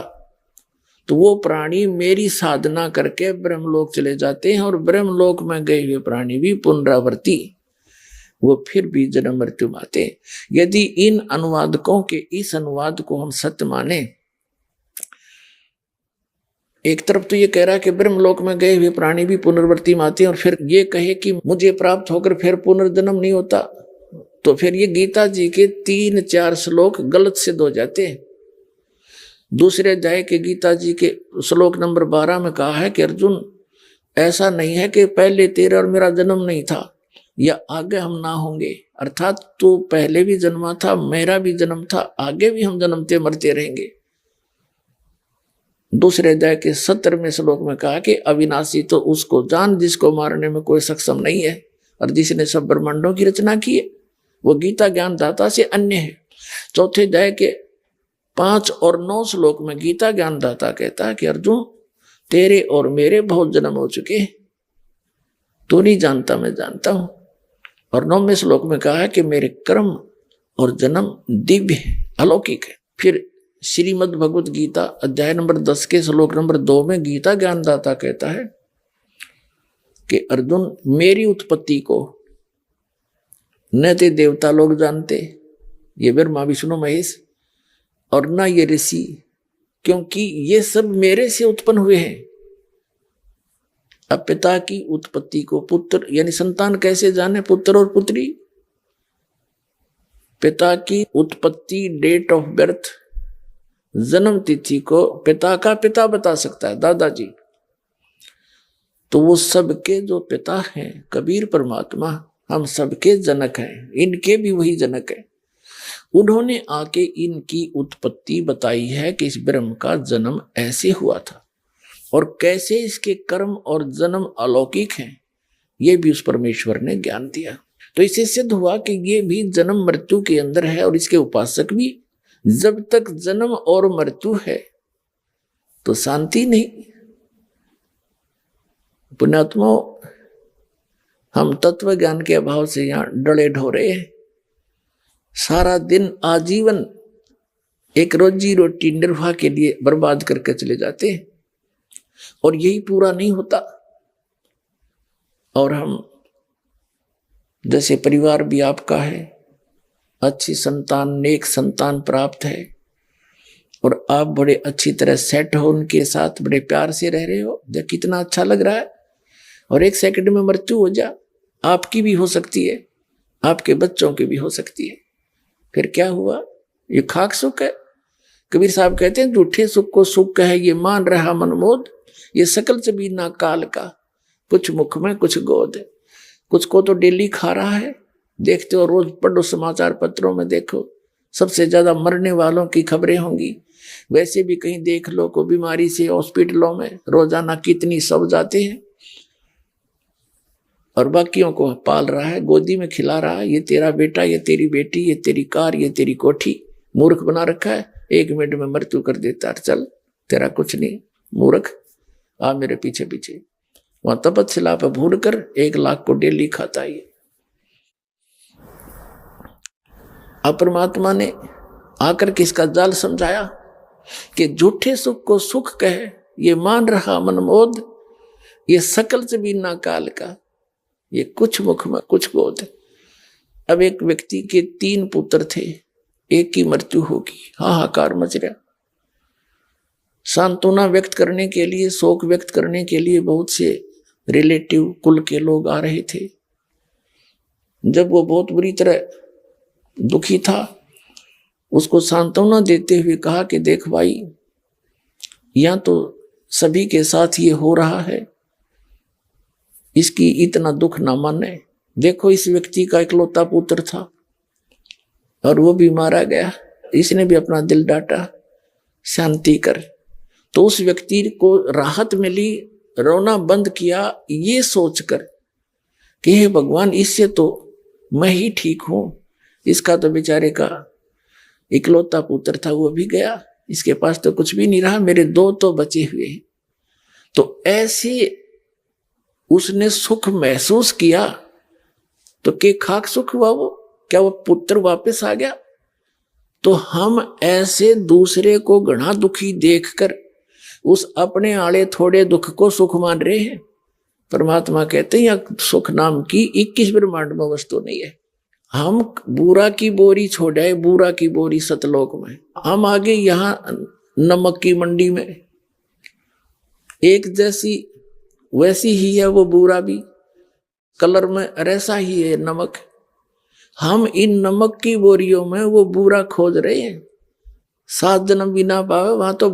तो वो प्राणी मेरी साधना करके ब्रह्मलोक चले जाते हैं, और ब्रह्मलोक में गए हुए प्राणी भी पुनरावृत्ति, वो फिर भी जन्म मृत्यु में आते। यदि इन अनुवादकों के इस अनुवाद को हम सत्य माने, एक तरफ तो ये कह रहा है कि ब्रह्मलोक में गए हुए प्राणी भी पुनर्वृत्ति में आते हैं, और फिर ये कहे कि मुझे प्राप्त होकर फिर पुनर्जन्म नहीं होता, तो फिर ये गीता जी के 3-4 श्लोक गलत सिद्ध हो जाते हैं। दूसरे अध्याय के गीता जी के श्लोक नंबर 12 में कहा है कि अर्जुन, ऐसा नहीं है कि पहले तेरा और मेरा जन्म नहीं था या आगे हम ना होंगे, अर्थात तू पहले भी जन्मा था, मेरा भी जन्म था, आगे भी हम जन्मते मरते रहेंगे। दूसरे अध्याय के 17वें श्लोक में कहा कि अविनाशी तो उसको जान जिसको मारने में कोई सक्षम नहीं है, और जिसने सब ब्रह्मांडों की रचना की है, वो गीता ज्ञान दाता से अन्य है। चौथे अध्याय के 5 और 9 श्लोक में गीता ज्ञान दाता कहता है कि अर्जुन, तेरे और मेरे बहुत जन्म हो चुके हैं, तू नहीं जानता, मैं जानता हूं। और 9वें श्लोक में कहा है कि मेरे कर्म और जन्म दिव्य है, अलौकिक है। फिर श्रीमद् भगवत गीता अध्याय नंबर 10 के श्लोक नंबर 2 में गीता ज्ञानदाता कहता है कि अर्जुन, मेरी उत्पत्ति को न ते देवता लोग जानते, ये ब्रह्मा विष्णु महेश, और ना ये ऋषि, क्योंकि ये सब मेरे से उत्पन्न हुए हैं। अब पिता की उत्पत्ति को पुत्र यानी संतान कैसे जाने, पुत्र और पुत्री? पिता की उत्पत्ति, डेट ऑफ बर्थ, जन्म तिथि को पिता का पिता बता सकता है, दादाजी। तो वो सबके जो पिता हैं, कबीर परमात्मा, हम सबके जनक हैं, इनके भी वही जनक हैं। उन्होंने आके इनकी उत्पत्ति बताई है कि इस ब्रह्म का जन्म ऐसे हुआ था और कैसे इसके कर्म और जन्म अलौकिक हैं, ये भी उस परमेश्वर ने ज्ञान दिया। तो इससे सिद्ध हुआ कि ये भी जन्म मृत्यु के अंदर है और इसके उपासक भी। जब तक जन्म और मृत्यु है तो शांति नहीं। पुण्यात्माओं, हम तत्व ज्ञान के अभाव से यहां डले ढोरे हैं। सारा दिन आजीवन एक रोजी रोटी निर्वाह के लिए बर्बाद करके चले जाते हैं और यही पूरा नहीं होता। और हम जैसे परिवार भी आपका है, अच्छी संतान, नेक संतान प्राप्त है और आप बड़े अच्छी तरह सेट हो, उनके साथ बड़े प्यार से रह रहे हो, जब कितना अच्छा लग रहा है। और एक सेकंड में मृत्यु हो जा, आपकी भी हो सकती है, आपके बच्चों की भी हो सकती है। फिर क्या हुआ? ये खाक सुख है। कबीर साहब कहते हैं, झूठे सुख को सुख है ये मान रहा मनमोद, ये सकल चबीना काल का, कुछ मुख में कुछ गोद। कुछ को तो डेली खा रहा है, देखते हो, रोज पढ़ो समाचार पत्रों में, देखो सबसे ज्यादा मरने वालों की खबरें होंगी। वैसे भी कहीं देख लो, को बीमारी से हॉस्पिटलों में रोजाना कितनी सब जाते हैं। और बाकियों को पाल रहा है, गोदी में खिला रहा है, ये तेरा बेटा, ये तेरी बेटी, ये तेरी कार, ये तेरी कोठी। मूर्ख बना रखा है, 1 मिनट में मृत्यु कर देता है। चल, तेरा कुछ नहीं, मूर्ख, आ मेरे पीछे पीछे। वहां तपस्या पे भूल कर 1 लाख को डेली खाता है। अब परमात्मा ने आकर के इसका जाल समझाया कि झूठे सुख को सुख कहे ये मान रहा मनमोद, ये सकल चबीना काल का, ये कुछ मुख में कुछ गोद। अब एक व्यक्ति के 3 पुत्र थे, एक की मृत्यु होगी, हाहाकार मच रहा। सांत्वना व्यक्त करने के लिए, शोक व्यक्त करने के लिए बहुत से रिलेटिव कुल के लोग आ रहे थे। जब वो बहुत बुरी तरह दुखी था, उसको सांत्वना देते हुए कहा कि देख भाई, यहां तो सभी के साथ ये हो रहा है, इसकी इतना दुख ना माने। देखो, इस व्यक्ति का इकलौता पुत्र था और वो भी मारा गया, इसने भी अपना दिल डांटा, शांति कर। तो उस व्यक्ति को राहत मिली, रोना बंद किया, ये सोचकर कि हे भगवान, इससे तो मैं ही ठीक हूं, इसका तो बेचारे का इकलौता पुत्र था, वो भी गया, इसके पास तो कुछ भी नहीं रहा, मेरे 2 तो बचे हुए हैं। तो ऐसे उसने सुख महसूस किया। तो के खाक सुख हुआ वो? क्या वो पुत्र वापस आ गया? तो हम ऐसे दूसरे को घना दुखी देखकर उस अपने आड़े थोड़े दुख को सुख मान रहे हैं। परमात्मा कहते हैं, यह सुख नाम की 21 ब्रह्मांड में वस्तु नहीं है। हम बूरा की बोरी छोड़ आए, बूरा की बोरी सतलोक में, हम आगे यहां नमक की मंडी में। एक जैसी वैसी ही है वो बूरा भी, कलर में ऐसा ही है नमक। हम इन नमक की बोरियों में वो बूरा खोज रहे हैं। 7 जन्म भी ना पावे, वहां तो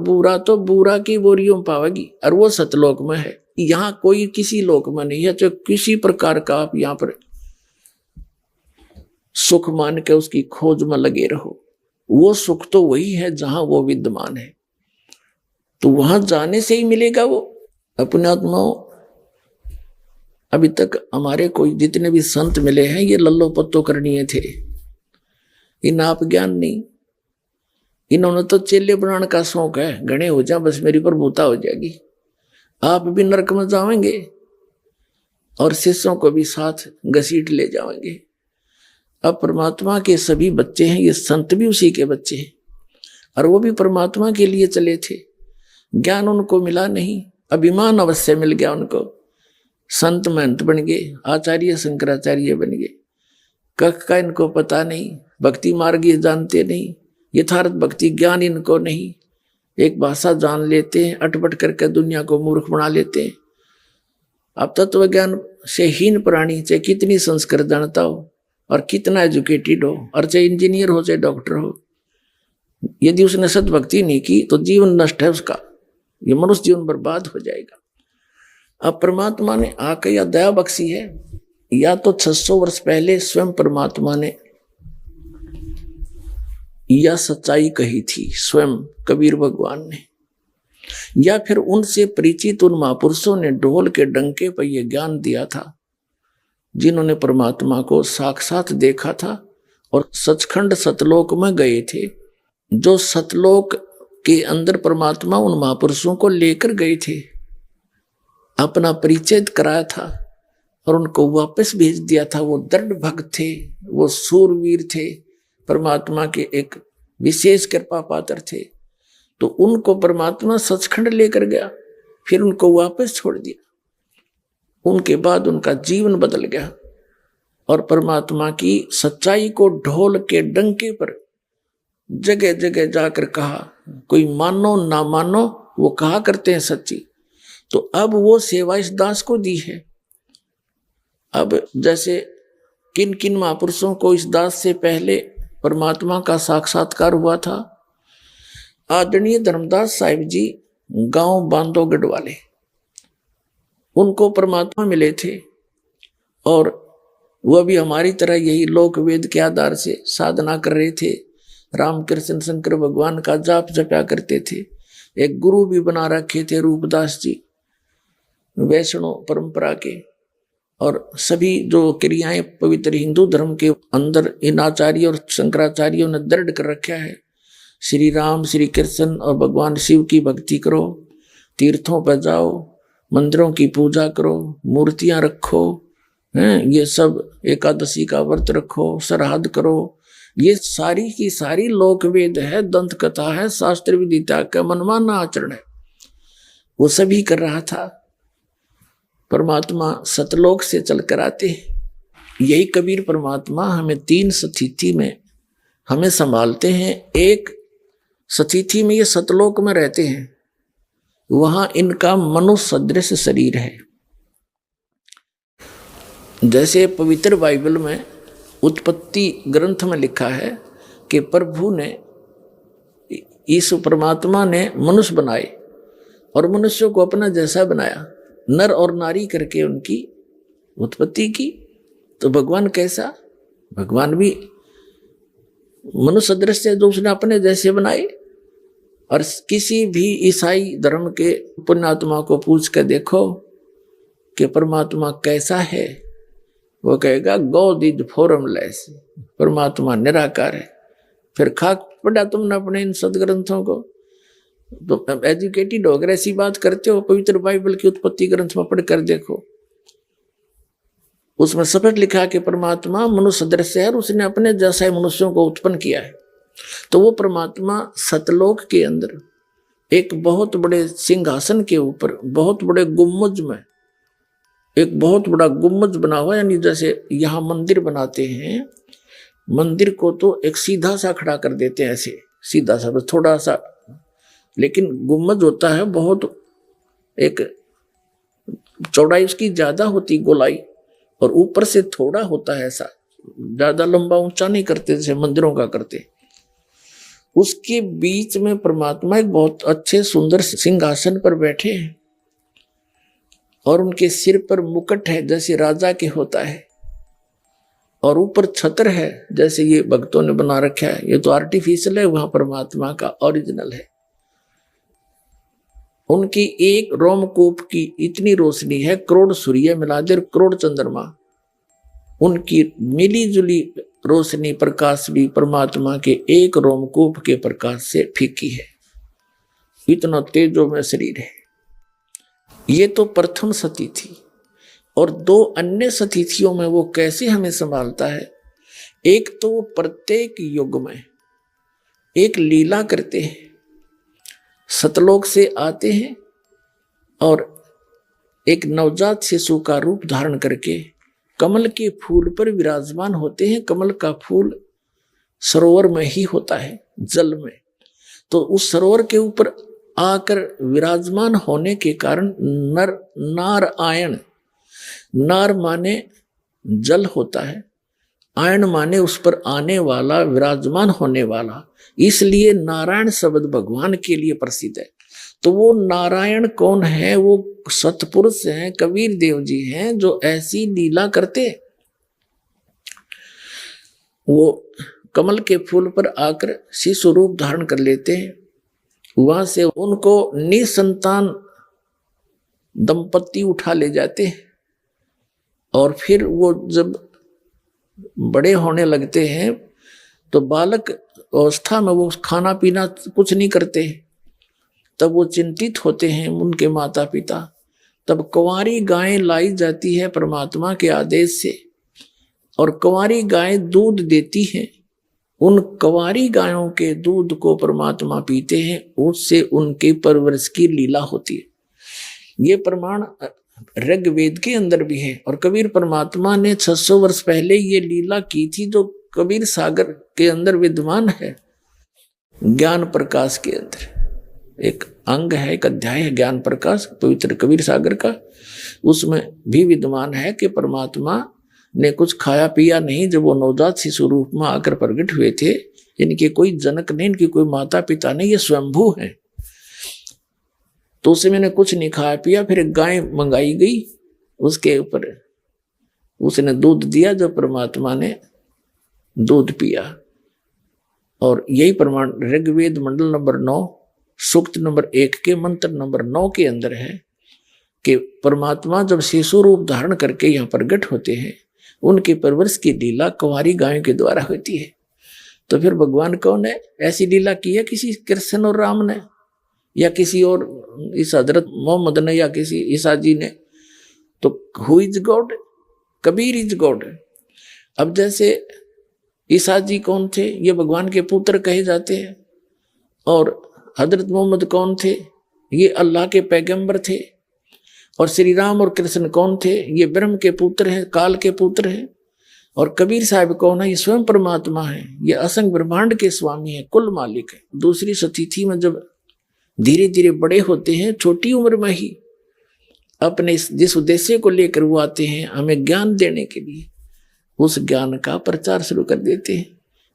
बूरा की बोरियों में पावेगी, और वो सतलोक में है। यहाँ कोई किसी लोक में नहीं है जो किसी प्रकार का आप यहाँ पर सुख मान के उसकी खोज में लगे रहो। वो सुख तो वही है जहां वो विद्यमान है, तो वहां जाने से ही मिलेगा वो। अपने आत्माओं, अभी तक हमारे कोई जितने भी संत मिले हैं, ये लल्लो पत्तो करनीय थे, इन आप ज्ञान नहीं। इन्होंने तो चेले बनाने का शौक है, घने हो जा बस मेरी प्रभुता हो जाएगी। आप भी नरक में जाएंगे और शिष्यों को भी साथ घसीट ले जाएंगे। अब परमात्मा के सभी बच्चे हैं, ये संत भी उसी के बच्चे हैं, और वो भी परमात्मा के लिए चले थे। ज्ञान उनको मिला नहीं, अभिमान अवश्य मिल गया उनको। संत महंत बन गए, आचार्य शंकराचार्य बन गए। कख का इनको पता नहीं, भक्ति मार्ग ये जानते नहीं, यथार्थ भक्ति ज्ञान इनको नहीं। एक भाषा जान लेते हैं, अटपट करके दुनिया को मूर्ख बना लेते हैं। अब तत्व ज्ञान से हीन प्राणी चाहे कितनी संस्कृत जानता हो और कितना एजुकेटेड हो, और चाहे इंजीनियर हो चाहे डॉक्टर हो, यदि उसने सद्भक्ति नहीं की तो जीवन नष्ट है उसका, ये मनुष्य जीवन बर्बाद हो जाएगा। अब परमात्मा ने आके या दया बख्शी है, या तो 600 वर्ष पहले स्वयं परमात्मा ने यह सच्चाई कही थी, स्वयं कबीर भगवान ने, या फिर उनसे परिचित उन महापुरुषों ने ढोल के डंके पर यह ज्ञान दिया था, जिन्होंने परमात्मा को साक्षात देखा था और सचखंड सतलोक में गए थे। जो सतलोक के अंदर परमात्मा उन महापुरुषों को लेकर गए थे, अपना परिचय कराया था और उनको वापस भेज दिया था। वो दृढ़ भक्त थे, वो सूरवीर थे, परमात्मा के एक विशेष कृपा पात्र थे। तो उनको परमात्मा सचखंड लेकर गया, फिर उनको वापस छोड़ दिया। उनके बाद उनका जीवन बदल गया और परमात्मा की सच्चाई को ढोल के डंके पर जगह जगह जाकर कहा। कोई मानो ना मानो, वो कहा करते हैं सच्ची। तो अब वो सेवा इस दास को दी है। अब जैसे किन किन महापुरुषों को इस दास से पहले परमात्मा का साक्षात्कार हुआ था। आदरणीय धर्मदास साहिब जी गांव बांधोगढ़ वाले, उनको परमात्मा मिले थे और वह भी हमारी तरह यही लोक वेद के आधार से साधना कर रहे थे। रामकृष्ण शंकर भगवान का जाप जपा करते थे। एक गुरु भी बना रखे थे रूपदास जी, वैष्णव परंपरा के। और सभी जो क्रियाएं पवित्र हिंदू धर्म के अंदर इन आचार्य और शंकराचार्यों ने दृढ़ कर रखा है। श्री राम, श्री कृष्ण और भगवान शिव की भक्ति करो, तीर्थों पर जाओ, मंदिरों की पूजा करो, मूर्तियां रखो, ये सब, एकादशी का व्रत रखो, श्राद्ध करो। ये सारी की सारी लोक वेद है, दंत कथा है, शास्त्र विधि त्याग का मनमाना आचरण है। वो सभी कर रहा था। परमात्मा सतलोक से चलकर आते। यही कबीर परमात्मा हमें 3 स्थिति में हमें संभालते हैं। एक स्थिति में ये सतलोक में रहते हैं, वहां इनका मनुष्य सदृश शरीर है। जैसे पवित्र बाइबल में उत्पत्ति ग्रंथ में लिखा है कि प्रभु ने, यीशु परमात्मा ने मनुष्य बनाए और मनुष्य को अपना जैसा बनाया, नर और नारी करके उनकी उत्पत्ति की। तो भगवान कैसा? भगवान भी मनुष्य सदृश है, जो उसने अपने जैसे बनाए। और किसी भी ईसाई धर्म के पुण्यात्मा को पूछ कर देखो कि परमात्मा कैसा है, वो कहेगा गॉड इज फॉर्मलेस, परमात्मा निराकार है। फिर खाक पढ़ा तुमने अपने इन सदग्रंथों को, तो एजुकेटेड होकर ऐसी बात करते हो। पवित्र बाइबल की उत्पत्ति ग्रंथ में पढ़ कर देखो, उसमें स्पष्ट लिखा कि परमात्मा मनुष्य सदृश है और उसने अपने जैसे मनुष्यों को उत्पन्न किया है। तो वो परमात्मा सतलोक के अंदर एक बहुत बड़े सिंहासन के ऊपर, बहुत बड़े गुम्बज में, एक बहुत बड़ा गुम्बज बना हुआ, यानी जैसे यहाँ मंदिर बनाते हैं, मंदिर को तो एक सीधा सा खड़ा कर देते हैं, ऐसे सीधा सा, बस थोड़ा सा, लेकिन गुम्बज होता है बहुत, एक चौड़ाई उसकी ज्यादा होती, गोलाई, और ऊपर से थोड़ा होता है ऐसा, ज्यादा लंबा ऊंचा नहीं करते जैसे मंदिरों का करते। उसके बीच में परमात्मा एक बहुत अच्छे सुंदर सिंहासन पर बैठे हैं और उनके सिर पर मुकुट है जैसे राजा के होता है, और ऊपर छत्र है जैसे ये भक्तों ने बना रखा है। ये तो आर्टिफिशियल है, वहां परमात्मा का ओरिजिनल है। उनकी एक रोमकूप की इतनी रोशनी है, करोड़ सूर्य मिला दे, करोड़ चंद्रमा, उनकी मिली जुली रोशनी प्रकाश भी परमात्मा के एक रोमकूप के प्रकाश से फीकी है। इतना तेजो में शरीर है। ये तो प्रथम सती थी। और 2 अन्य स्थितियों में वो कैसे हमें संभालता है एक तो वो प्रत्येक युग में एक लीला करते हैं, सतलोक से आते हैं और एक नवजात शिशु का रूप धारण करके कमल के फूल पर विराजमान होते हैं। कमल का फूल सरोवर में ही होता है, जल में। तो उस सरोवर के ऊपर आकर विराजमान होने के कारण नारायण, नार माने जल होता है, आयन माने उस पर आने वाला, विराजमान होने वाला, इसलिए नारायण शब्द भगवान के लिए प्रसिद्ध है। तो वो नारायण कौन है? वो सतपुरुष हैं, कबीर देव जी हैं, जो ऐसी लीला करते। वो कमल के फूल पर आकर शिशु रूप धारण कर लेते हैं। वहां से उनको निसंतान दंपति उठा ले जाते हैं और फिर वो जब बड़े होने लगते हैं तो बालक अवस्था में वो खाना पीना कुछ नहीं करते। तब वो चिंतित होते हैं उनके माता पिता। तब कुंवारी गाय लाई जाती है परमात्मा के आदेश से और कुंवारी गाय दूध देती है। उन कुंवारी गायों के दूध को परमात्मा पीते हैं, उससे उनके परवरिश की लीला होती है। ये प्रमाण ऋग्वेद के अंदर भी है और कबीर परमात्मा ने 600 वर्ष पहले ये लीला की थी, जो कबीर सागर के अंदर विद्यमान है। ज्ञान प्रकाश के अंदर एक अंग है, एक अध्याय है ज्ञान प्रकाश पवित्र कबीर सागर का। उसमें भी विद्यमान है कि परमात्मा ने कुछ खाया पिया नहीं जब वो नवजात शिशु रूप में आकर प्रकट हुए थे। इनके कोई जनक नहीं, इनकी कोई माता पिता नहीं, ये स्वयंभू हैं। तो उसे मैंने कुछ नहीं खाया पिया। फिर एक गाय मंगाई गई, उसके ऊपर उसने दूध दिया, जब परमात्मा ने दूध पिया। और यही प्रमाण ऋग्वेद मंडल नंबर 9 सूक्त नंबर 1 के मंत्र नंबर 9 के अंदर है कि परमात्मा जब शिशु रूप धारण करके यहाँ प्रकट होते हैं, उनके परवरिश की लीला कुंवारी गायों के द्वारा होती है। तो फिर भगवान कौन है? ऐसी लीला की है किसी कृष्ण और राम ने, या किसी और इस हजरत मोहम्मद ने, या किसी ईसा जी ने? तो who is God? Kabir is God. अब जैसे ईसा जी कौन थे? ये भगवान के पुत्र कहे जाते हैं। और हजरत मोहम्मद कौन थे? ये अल्लाह के पैगंबर थे। और श्री राम और कृष्ण कौन थे? ये ब्रह्म के पुत्र हैं, काल के पुत्र हैं। और कबीर साहब कौन है? ये स्वयं परमात्मा है, ये असंग ब्रह्मांड के स्वामी है, कुल मालिक है। दूसरी सतिथि में जब धीरे धीरे बड़े होते हैं, छोटी उम्र में ही अपने जिस उद्देश्य को लेकर वो आते हैं हमें ज्ञान देने के लिए, उस ज्ञान का प्रचार शुरू कर देते हैं।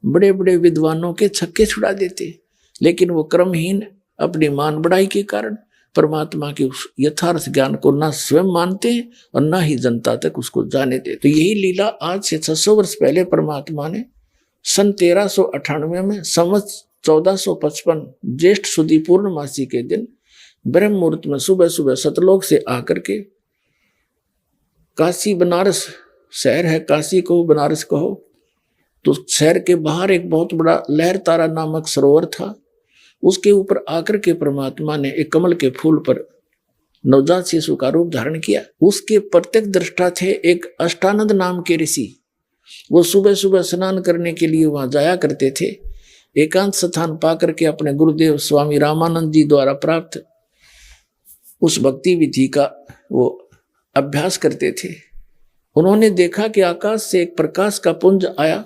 बड़े बड़े विद्वानों के छक्के छुड़ा देते हैं, लेकिन वो क्रमहीन अपनी मान बढ़ाई के कारण परमात्मा के उस यथार्थ ज्ञान को ना स्वयं मानते हैं और ना ही जनता तक उसको जाने देते। तो यही लीला आज से 600 वर्ष पहले परमात्मा ने सन 1398 में संवत 1455 ज्येष्ठ सुदी पूर्णमासी के दिन ब्रह्म मुहूर्त में सुबह सुबह सतलोक से आकर के काशी बनारस शहर है, काशी कहो बनारस कहो, तो शहर के बाहर एक बहुत बड़ा लहर तारा नामक सरोवर था। उसके ऊपर आकर के परमात्मा ने एक कमल के फूल पर नवजात शिशु का रूप धारण किया। उसके प्रत्यक्ष दृष्टा थे एक अष्टानंद नाम के ऋषि। वो सुबह सुबह स्नान करने के लिए वहां जाया करते थे। एकांत स्थान पाकर के अपने गुरुदेव स्वामी रामानंद जी द्वारा प्राप्त उस भक्ति विधि का वो अभ्यास करते थे। उन्होंने देखा कि आकाश से एक प्रकाश का पुंज आया,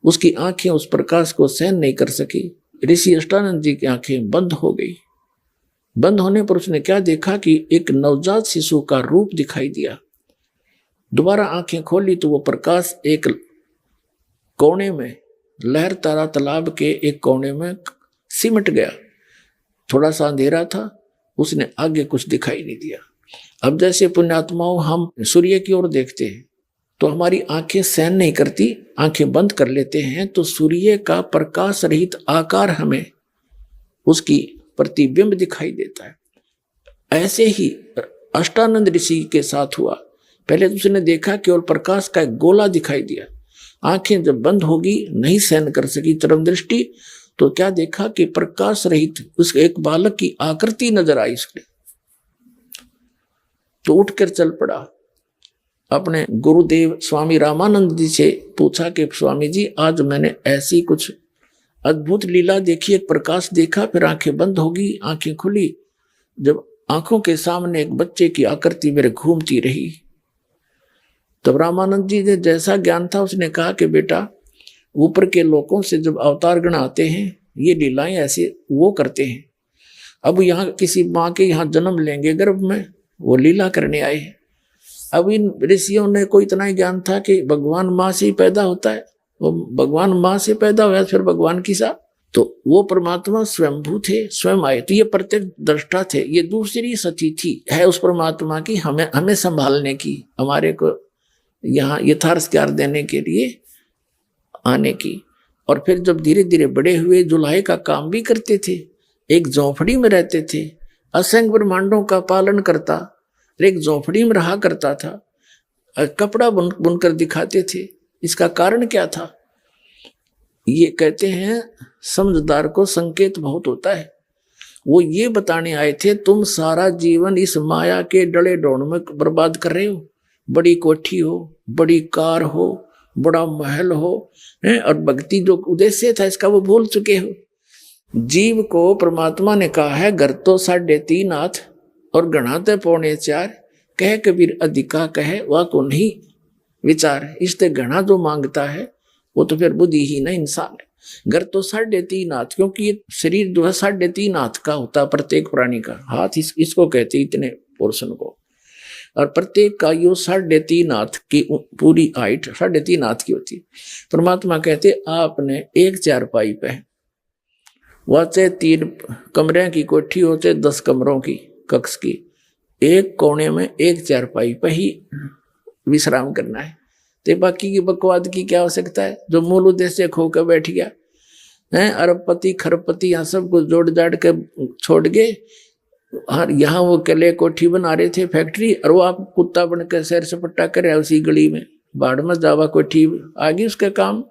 उसकी आंखें उस प्रकाश को सहन नहीं कर सकी। ऋषि अष्टानंद जी की आंखें बंद हो गई। बंद होने पर उसने क्या देखा कि एक नवजात शिशु का रूप दिखाई दिया। दोबारा आंखें खोली तो वो प्रकाश एक कोने में, लहर तारा तालाब के एक कोने में सिमट गया। थोड़ा सा अंधेरा था, उसने आगे कुछ दिखाई नहीं दिया। अब जैसे पुण्यात्माओं हम सूर्य की ओर देखते हैं तो हमारी आंखें सहन नहीं करती, आंखें बंद कर लेते हैं, तो सूर्य का प्रकाश रहित आकार हमें उसकी प्रतिबिंब दिखाई देता है। ऐसे ही अष्टानंद ऋषि के साथ हुआ। पहले तो उसने देखा केवल प्रकाश का एक गोला दिखाई दिया। आंखें जब बंद होगी, नहीं सहन कर सकी चरम दृष्टि, तो क्या देखा कि प्रकाश रहित उस एक बालक की आकृति नजर आई उसके। तो उठकर चल पड़ा अपने गुरुदेव स्वामी रामानंद जी से पूछा कि स्वामी जी आज मैंने ऐसी कुछ अद्भुत लीला देखी, एक प्रकाश देखा, फिर आंखें बंद होगी, आंखें खुली, जब आंखों के सामने एक बच्चे की आकृति मेरे घूमती रही। तब रामानंद जी ने जैसा ज्ञान था उसने कहा कि बेटा ऊपर के लोगों से जब अवतार गण आते हैं ये लीलाएं ऐसे वो करते हैं। अब यहाँ किसी माँ के यहाँ जन्म लेंगे गर्भ में, वो लीला करने आए हैं। अब इन ऋषियों ने को इतना ही ज्ञान था कि भगवान माँ से ही पैदा होता है, वो भगवान माँ से पैदा हुआ फिर भगवान की सा, तो वो परमात्मा स्वयंभू थे, स्वयं आए, तो ये प्रत्यक्ष दृष्टा थे। ये दूसरी सती थी है उस परमात्मा की हमें संभालने की, हमारे को यहाँ यथार्थ ज्ञान देने के लिए आने की। और फिर जब धीरे धीरे बड़े हुए जुलाहे का काम भी करते थे, एक झोंपड़ी में रहते थे, असंख्य ब्रह्मांडों का पालन करता, एक झोंपड़ी में रहा करता था, कपड़ा बुनकर दिखाते थे। इसका कारण क्या था? ये कहते हैं समझदार को संकेत बहुत होता है। वो ये बताने आए थे तुम सारा जीवन इस माया के डले ढोंड में बर्बाद कर रहे हो, बड़ी कोठी हो, बड़ी कार हो, बड़ा महल हो, और भक्ति जो उद्देश्य था इसका वो भूल चुके हो। जीव को परमात्मा ने कहा है घर तो 3.5 हाथ और गणा तो 4.25, कह कबीर अधिका कहे वह को नहीं विचार। इससे घना जो मांगता है वो तो फिर बुद्धिहीन इंसान है। घर तो 3.5 हाथ, क्योंकि ये शरीर जो है 3.5 हाथ का होता है प्रत्येक प्राणी का। हाथ इसको कहते इतने पोर्शन को, और प्रत्येक का यो 3.5 हाथ की पूरी हाइट 3.5 हाथ की होती है। परमात्मा कहते आपने एक चारपाई पे, वह चाहे 3 कमरे की कोठी हो चाहे 10 कमरों की कक्ष की, एक कोने में एक चारपाई पे ही विश्राम करना है। तो बाकी की बकवाद की क्या आवश्यकता है? जो मूल उद्देश्य खो कर बैठ गया है, अरबपति खरबपति यहाँ सब कुछ जोड़ जाड़ के छोड़ गए। यहाँ वो किले कोठी बना रहे थे फैक्ट्री, और वो आप कुत्ता बनकर सैर सपट्टा कर रहे उसी गली में, बाढ़ में जावा कोठी आ गई उसका काम।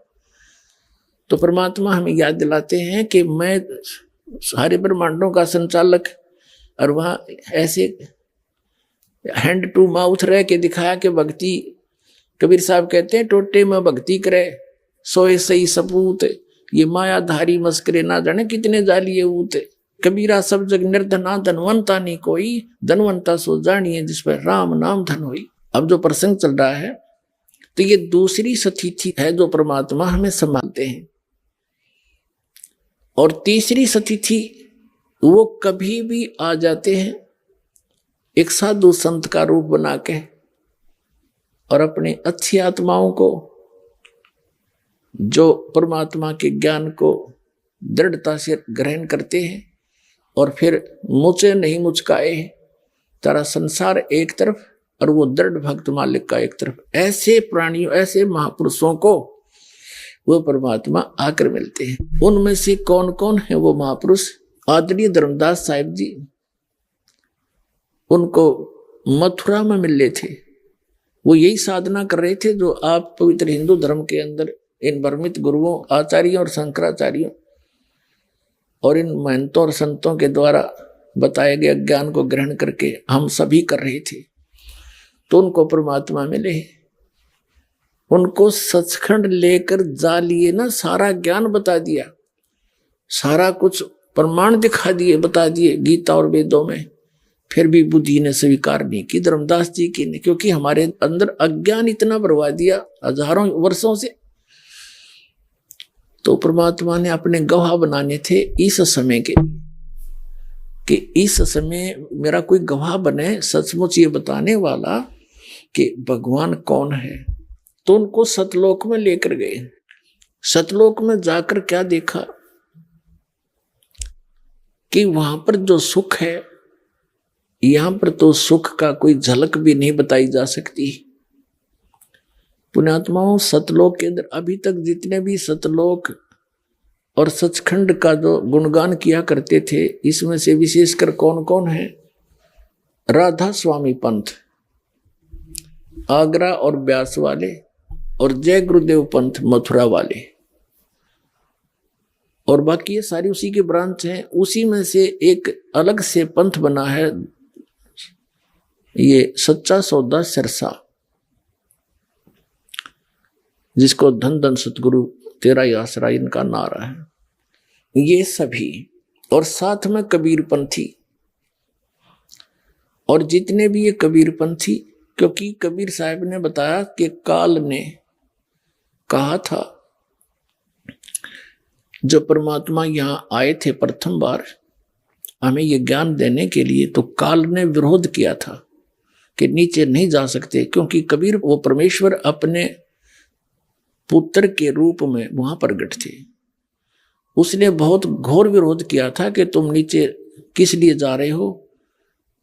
तो परमात्मा हमें याद दिलाते हैं कि मैं सारे ब्रह्मांडों का संचालक, और वहाँ ऐसे हैंड टू माउथ रह के दिखाया कि भक्ति, कबीर साहब कहते हैं टोटे में भक्ति करे सोए सही सपूत, ये मायाधारी मस्करे ना जाने कितने जालिए ऊत। कबीरा सब जग निर्धना धनवंता नहीं कोई, धनवंता सो जानिए जिस पर राम नाम धन होई। अब जो प्रसंग चल रहा है तो ये दूसरी सतिथि है जो परमात्मा हमें संभालते हैं। और तीसरी सतिथि वो कभी भी आ जाते हैं एक साधु संत का रूप बना के, और अपने अच्छी आत्माओं को जो परमात्मा के ज्ञान को दृढ़ता से ग्रहण करते हैं, और फिर मुझे नहीं मुचकाए तारा संसार एक तरफ और वो दृढ़ भक्त मालिक का एक तरफ, ऐसे प्राणियों ऐसे महापुरुषों को वो परमात्मा आकर मिलते हैं। उनमें से कौन कौन है वो महापुरुष? आदरणीय धर्मदास साहिब जी, उनको मथुरा में मिले थे। वो यही साधना कर रहे थे जो आप पवित्र हिंदू धर्म के अंदर इन भ्रमित गुरुओं आचार्यों और शंकराचार्यों और इन महंतों और संतों के द्वारा बताए गए ज्ञान को ग्रहण करके हम सभी कर रहे थे। तो उनको परमात्मा मिले, उनको सचखंड लेकर जा लिए ना, सारा ज्ञान बता दिया, सारा कुछ प्रमाण दिखा दिए, बता दिए गीता और वेदों में। फिर भी बुद्धि ने स्वीकार नहीं की, धर्मदास जी की ने, क्योंकि हमारे अंदर अज्ञान इतना बरवा दिया हजारों वर्षों से। तो परमात्मा ने अपने गवाह बनाने थे इस समय के, कि इस समय मेरा कोई गवाह बने सचमुच ये बताने वाला कि भगवान कौन है। तो उनको सतलोक में लेकर गए। सतलोक में जाकर क्या देखा कि वहां पर जो सुख है, यहां पर तो सुख का कोई झलक भी नहीं बताई जा सकती। पुण्यात्माओं, सतलोक के अंदर अभी तक जितने भी सतलोक और सचखंड का जो गुणगान किया करते थे, इसमें से विशेषकर कौन कौन है? राधा स्वामी पंथ, आगरा और ब्यास वाले, और जय गुरुदेव पंथ मथुरा वाले, और बाकी ये सारी उसी के ब्रांच हैं। उसी में से एक अलग से पंथ बना है, ये सच्चा सौदा सिरसा। जिसको धन धन सतगुरु तेरा ही आसरा इनका नारा है। ये सभी और साथ में कबीरपंथी और जितने भी ये कबीरपंथी, क्योंकि कबीर साहब ने बताया कि काल ने कहा था, जो परमात्मा यहां आए थे प्रथम बार हमें ये ज्ञान देने के लिए, तो काल ने विरोध किया था कि नीचे नहीं जा सकते, क्योंकि कबीर वो परमेश्वर अपने पुत्र के रूप में वहां प्रकट थे। उसने बहुत घोर विरोध किया था कि तुम नीचे किस लिए जा रहे हो।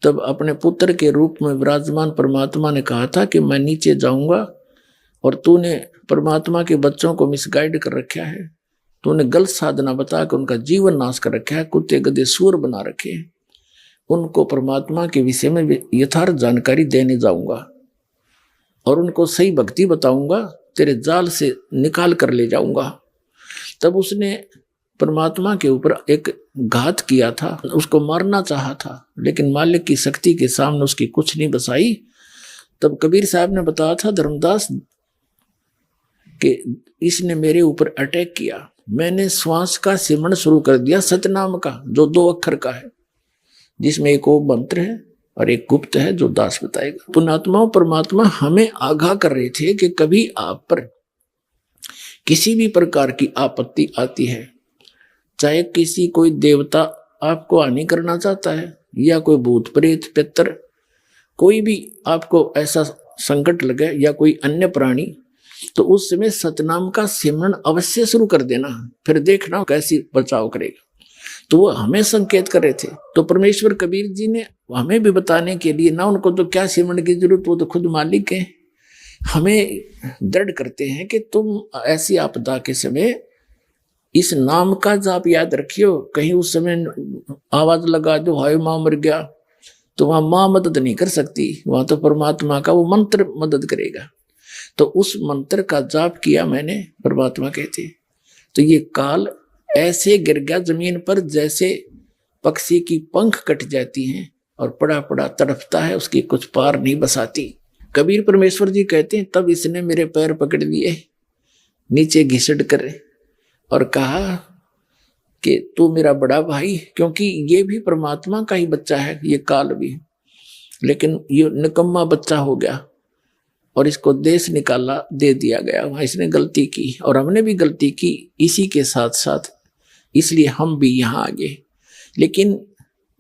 तब अपने पुत्र के रूप में विराजमान परमात्मा ने कहा था कि मैं नीचे जाऊंगा और तूने परमात्मा के बच्चों को मिसगाइड कर रखा है, तूने गलत साधना बता के उनका जीवन नाश कर रखा है, कुत्ते गधे सूर बना रखे हैं, उनको परमात्मा के विषय में यथार्थ जानकारी देने जाऊंगा और उनको सही भक्ति बताऊंगा, तेरे जाल से निकाल कर ले जाऊंगा। तब उसने परमात्मा के ऊपर एक घात किया था, उसको मारना चाहा था, लेकिन मालिक की शक्ति के सामने उसकी कुछ नहीं बसाई। तब कबीर साहब ने बताया था धर्मदास कि इसने मेरे ऊपर अटैक किया, मैंने श्वास का सिमरण शुरू कर दिया सतनाम का, जो 2 अक्षर का है, जिसमें एक ओम मंत्र है और एक गुप्त है जो दास बताएगा। पुण्यात्माओं, परमात्मा हमें आगाह कर रहे थे कि कभी आप पर किसी भी प्रकार की आपत्ति आती है, चाहे किसी कोई देवता आपको हानि करना चाहता है या कोई भूत प्रेत पितर, कोई भी आपको ऐसा संकट लगे या कोई अन्य प्राणी, तो उस समय सतनाम का सिमरण अवश्य शुरू कर देना, फिर देखना कैसी बचाव करेगा। तो वो हमें संकेत कर रहे थे। तो परमेश्वर कबीर जी ने हमें भी बताने के लिए, ना उनको तो क्या सिमरण की जरूरत, वो तो खुद मालिक है, हमें दृढ़ करते हैं कि तुम ऐसी आपदा के समय इस नाम का जाप याद रखियो। कहीं उस समय आवाज लगा दो हाय माँ मर गया, तो वहां माँ मदद नहीं कर सकती, वहां तो परमात्मा का वो मंत्र मदद करेगा। तो उस मंत्र का जाप किया मैंने, परमात्मा कहते। तो ये काल ऐसे गिर गया जमीन पर जैसे पक्षी की पंख कट जाती हैं और पड़ा पड़ा तड़पता है, उसकी कुछ पार नहीं बसाती। कबीर परमेश्वर जी कहते हैं, तब इसने मेरे पैर पकड़ लिए नीचे घिसट कर और कहा कि तू मेरा बड़ा भाई, क्योंकि ये भी परमात्मा का ही बच्चा है, ये काल भी, लेकिन ये निकम्मा बच्चा हो गया और इसको देश निकाला दे दिया गया, वहां इसने गलती की और हमने भी गलती की इसी के साथ साथ, इसलिए हम भी यहाँ आ गए। लेकिन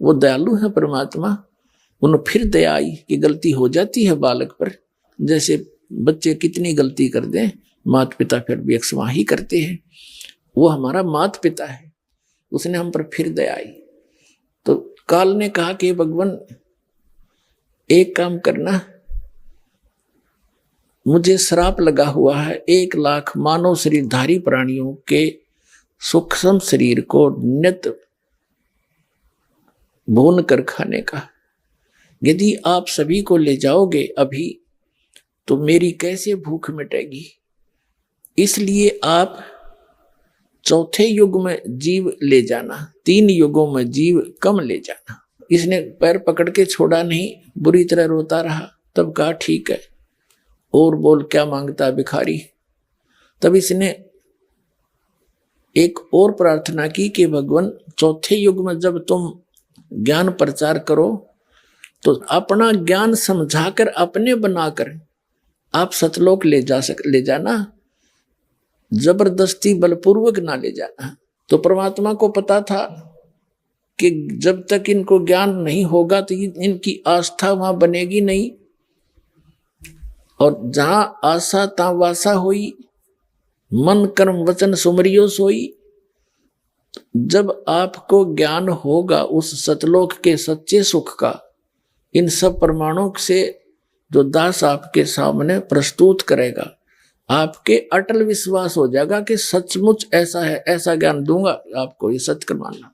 वो दयालु है परमात्मा, उन्हें फिर दया आई कि गलती हो जाती है बालक पर, जैसे बच्चे कितनी गलती कर दें माता पिता फिर भी अक्सवा ही करते हैं। वो हमारा माता पिता है, उसने हम पर फिर दया आई। तो काल ने कहा कि भगवान एक काम करना, मुझे श्राप लगा हुआ है 1 लाख मानव शरीरधारी प्राणियों के सूक्ष्म शरीर को नित्य भून कर खाने का। यदि आप सभी को ले जाओगे अभी तो मेरी कैसे भूख मिटेगी। इसलिए आप चौथे युग में जीव ले जाना, 3 युगों में जीव कम ले जाना। इसने पैर पकड़ के छोड़ा नहीं, बुरी तरह रोता रहा। तब कहा ठीक है, और बोल क्या मांगता है भिखारी। तब इसने एक और प्रार्थना की कि भगवान चौथे युग में जब तुम ज्ञान प्रचार करो तो अपना ज्ञान समझाकर अपने बनाकर आप सतलोक ले जाना, जबरदस्ती बलपूर्वक ना ले जाना। तो परमात्मा को पता था कि जब तक इनको ज्ञान नहीं होगा तो इनकी आस्था वहां बनेगी नहीं, और जहां आशा ता वासा हुई, मन कर्म वचन सुमरियो सोई। जब आपको ज्ञान होगा उस सतलोक के सच्चे सुख का, इन सब प्रमाणों से जो दास आपके सामने प्रस्तुत करेगा, आपके अटल विश्वास हो जाएगा कि सचमुच ऐसा है, ऐसा ज्ञान दूंगा आपको, ये सत्य कर मानना।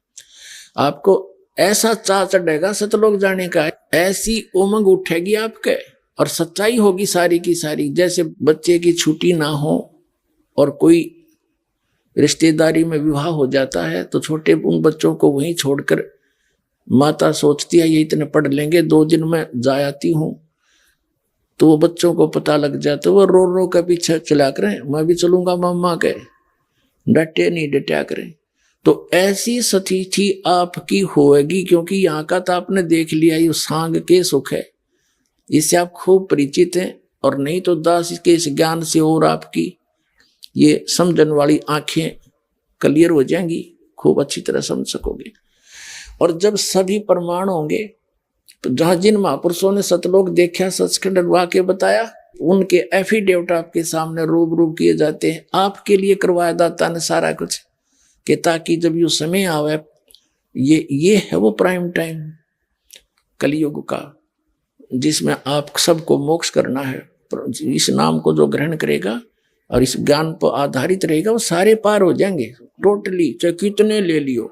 आपको ऐसा चाह चढ़ेगा सतलोक जाने का, ऐसी उमंग उठेगी आपके, और सच्चाई होगी सारी की सारी। जैसे बच्चे की छुट्टी ना हो और कोई रिश्तेदारी में विवाह हो जाता है तो छोटे उन बच्चों को वहीं छोड़कर माता सोचती है ये इतने पढ़ लेंगे, 2 दिन में जा आती हूँ, तो वो बच्चों को पता लग जाए तो वो रो रो के पीछे चला करें, मैं भी चलूंगा मम्मा के, डटे नहीं डटा करें। तो ऐसी स्थिति आपकी होएगी, क्योंकि यहाँ का तो आपने देख लिया, ये सांग के सुख है, इससे आप खूब परिचित हैं। और नहीं तो दास के इस ज्ञान से और आपकी ये समझन वाली आंखें क्लियर हो जाएंगी, खूब अच्छी तरह समझ सकोगे। और जब सभी प्रमाण होंगे, तो जहां जिन महापुरुषों ने सतलोक देखा, सचखंड वाक्य बताया, उनके एफिडेविट आपके सामने रूबरू किए जाते हैं। आपके लिए करवाया दाता ने सारा कुछ, कि ताकि जब ये समय आवे, ये है वो प्राइम टाइम कलयुग का, जिसमें आप सबको मोक्ष करना है। इस नाम को जो ग्रहण करेगा और इस ज्ञान पर आधारित रहेगा, वो सारे पार हो जाएंगे टोटली, चाहे कितने ले लियो।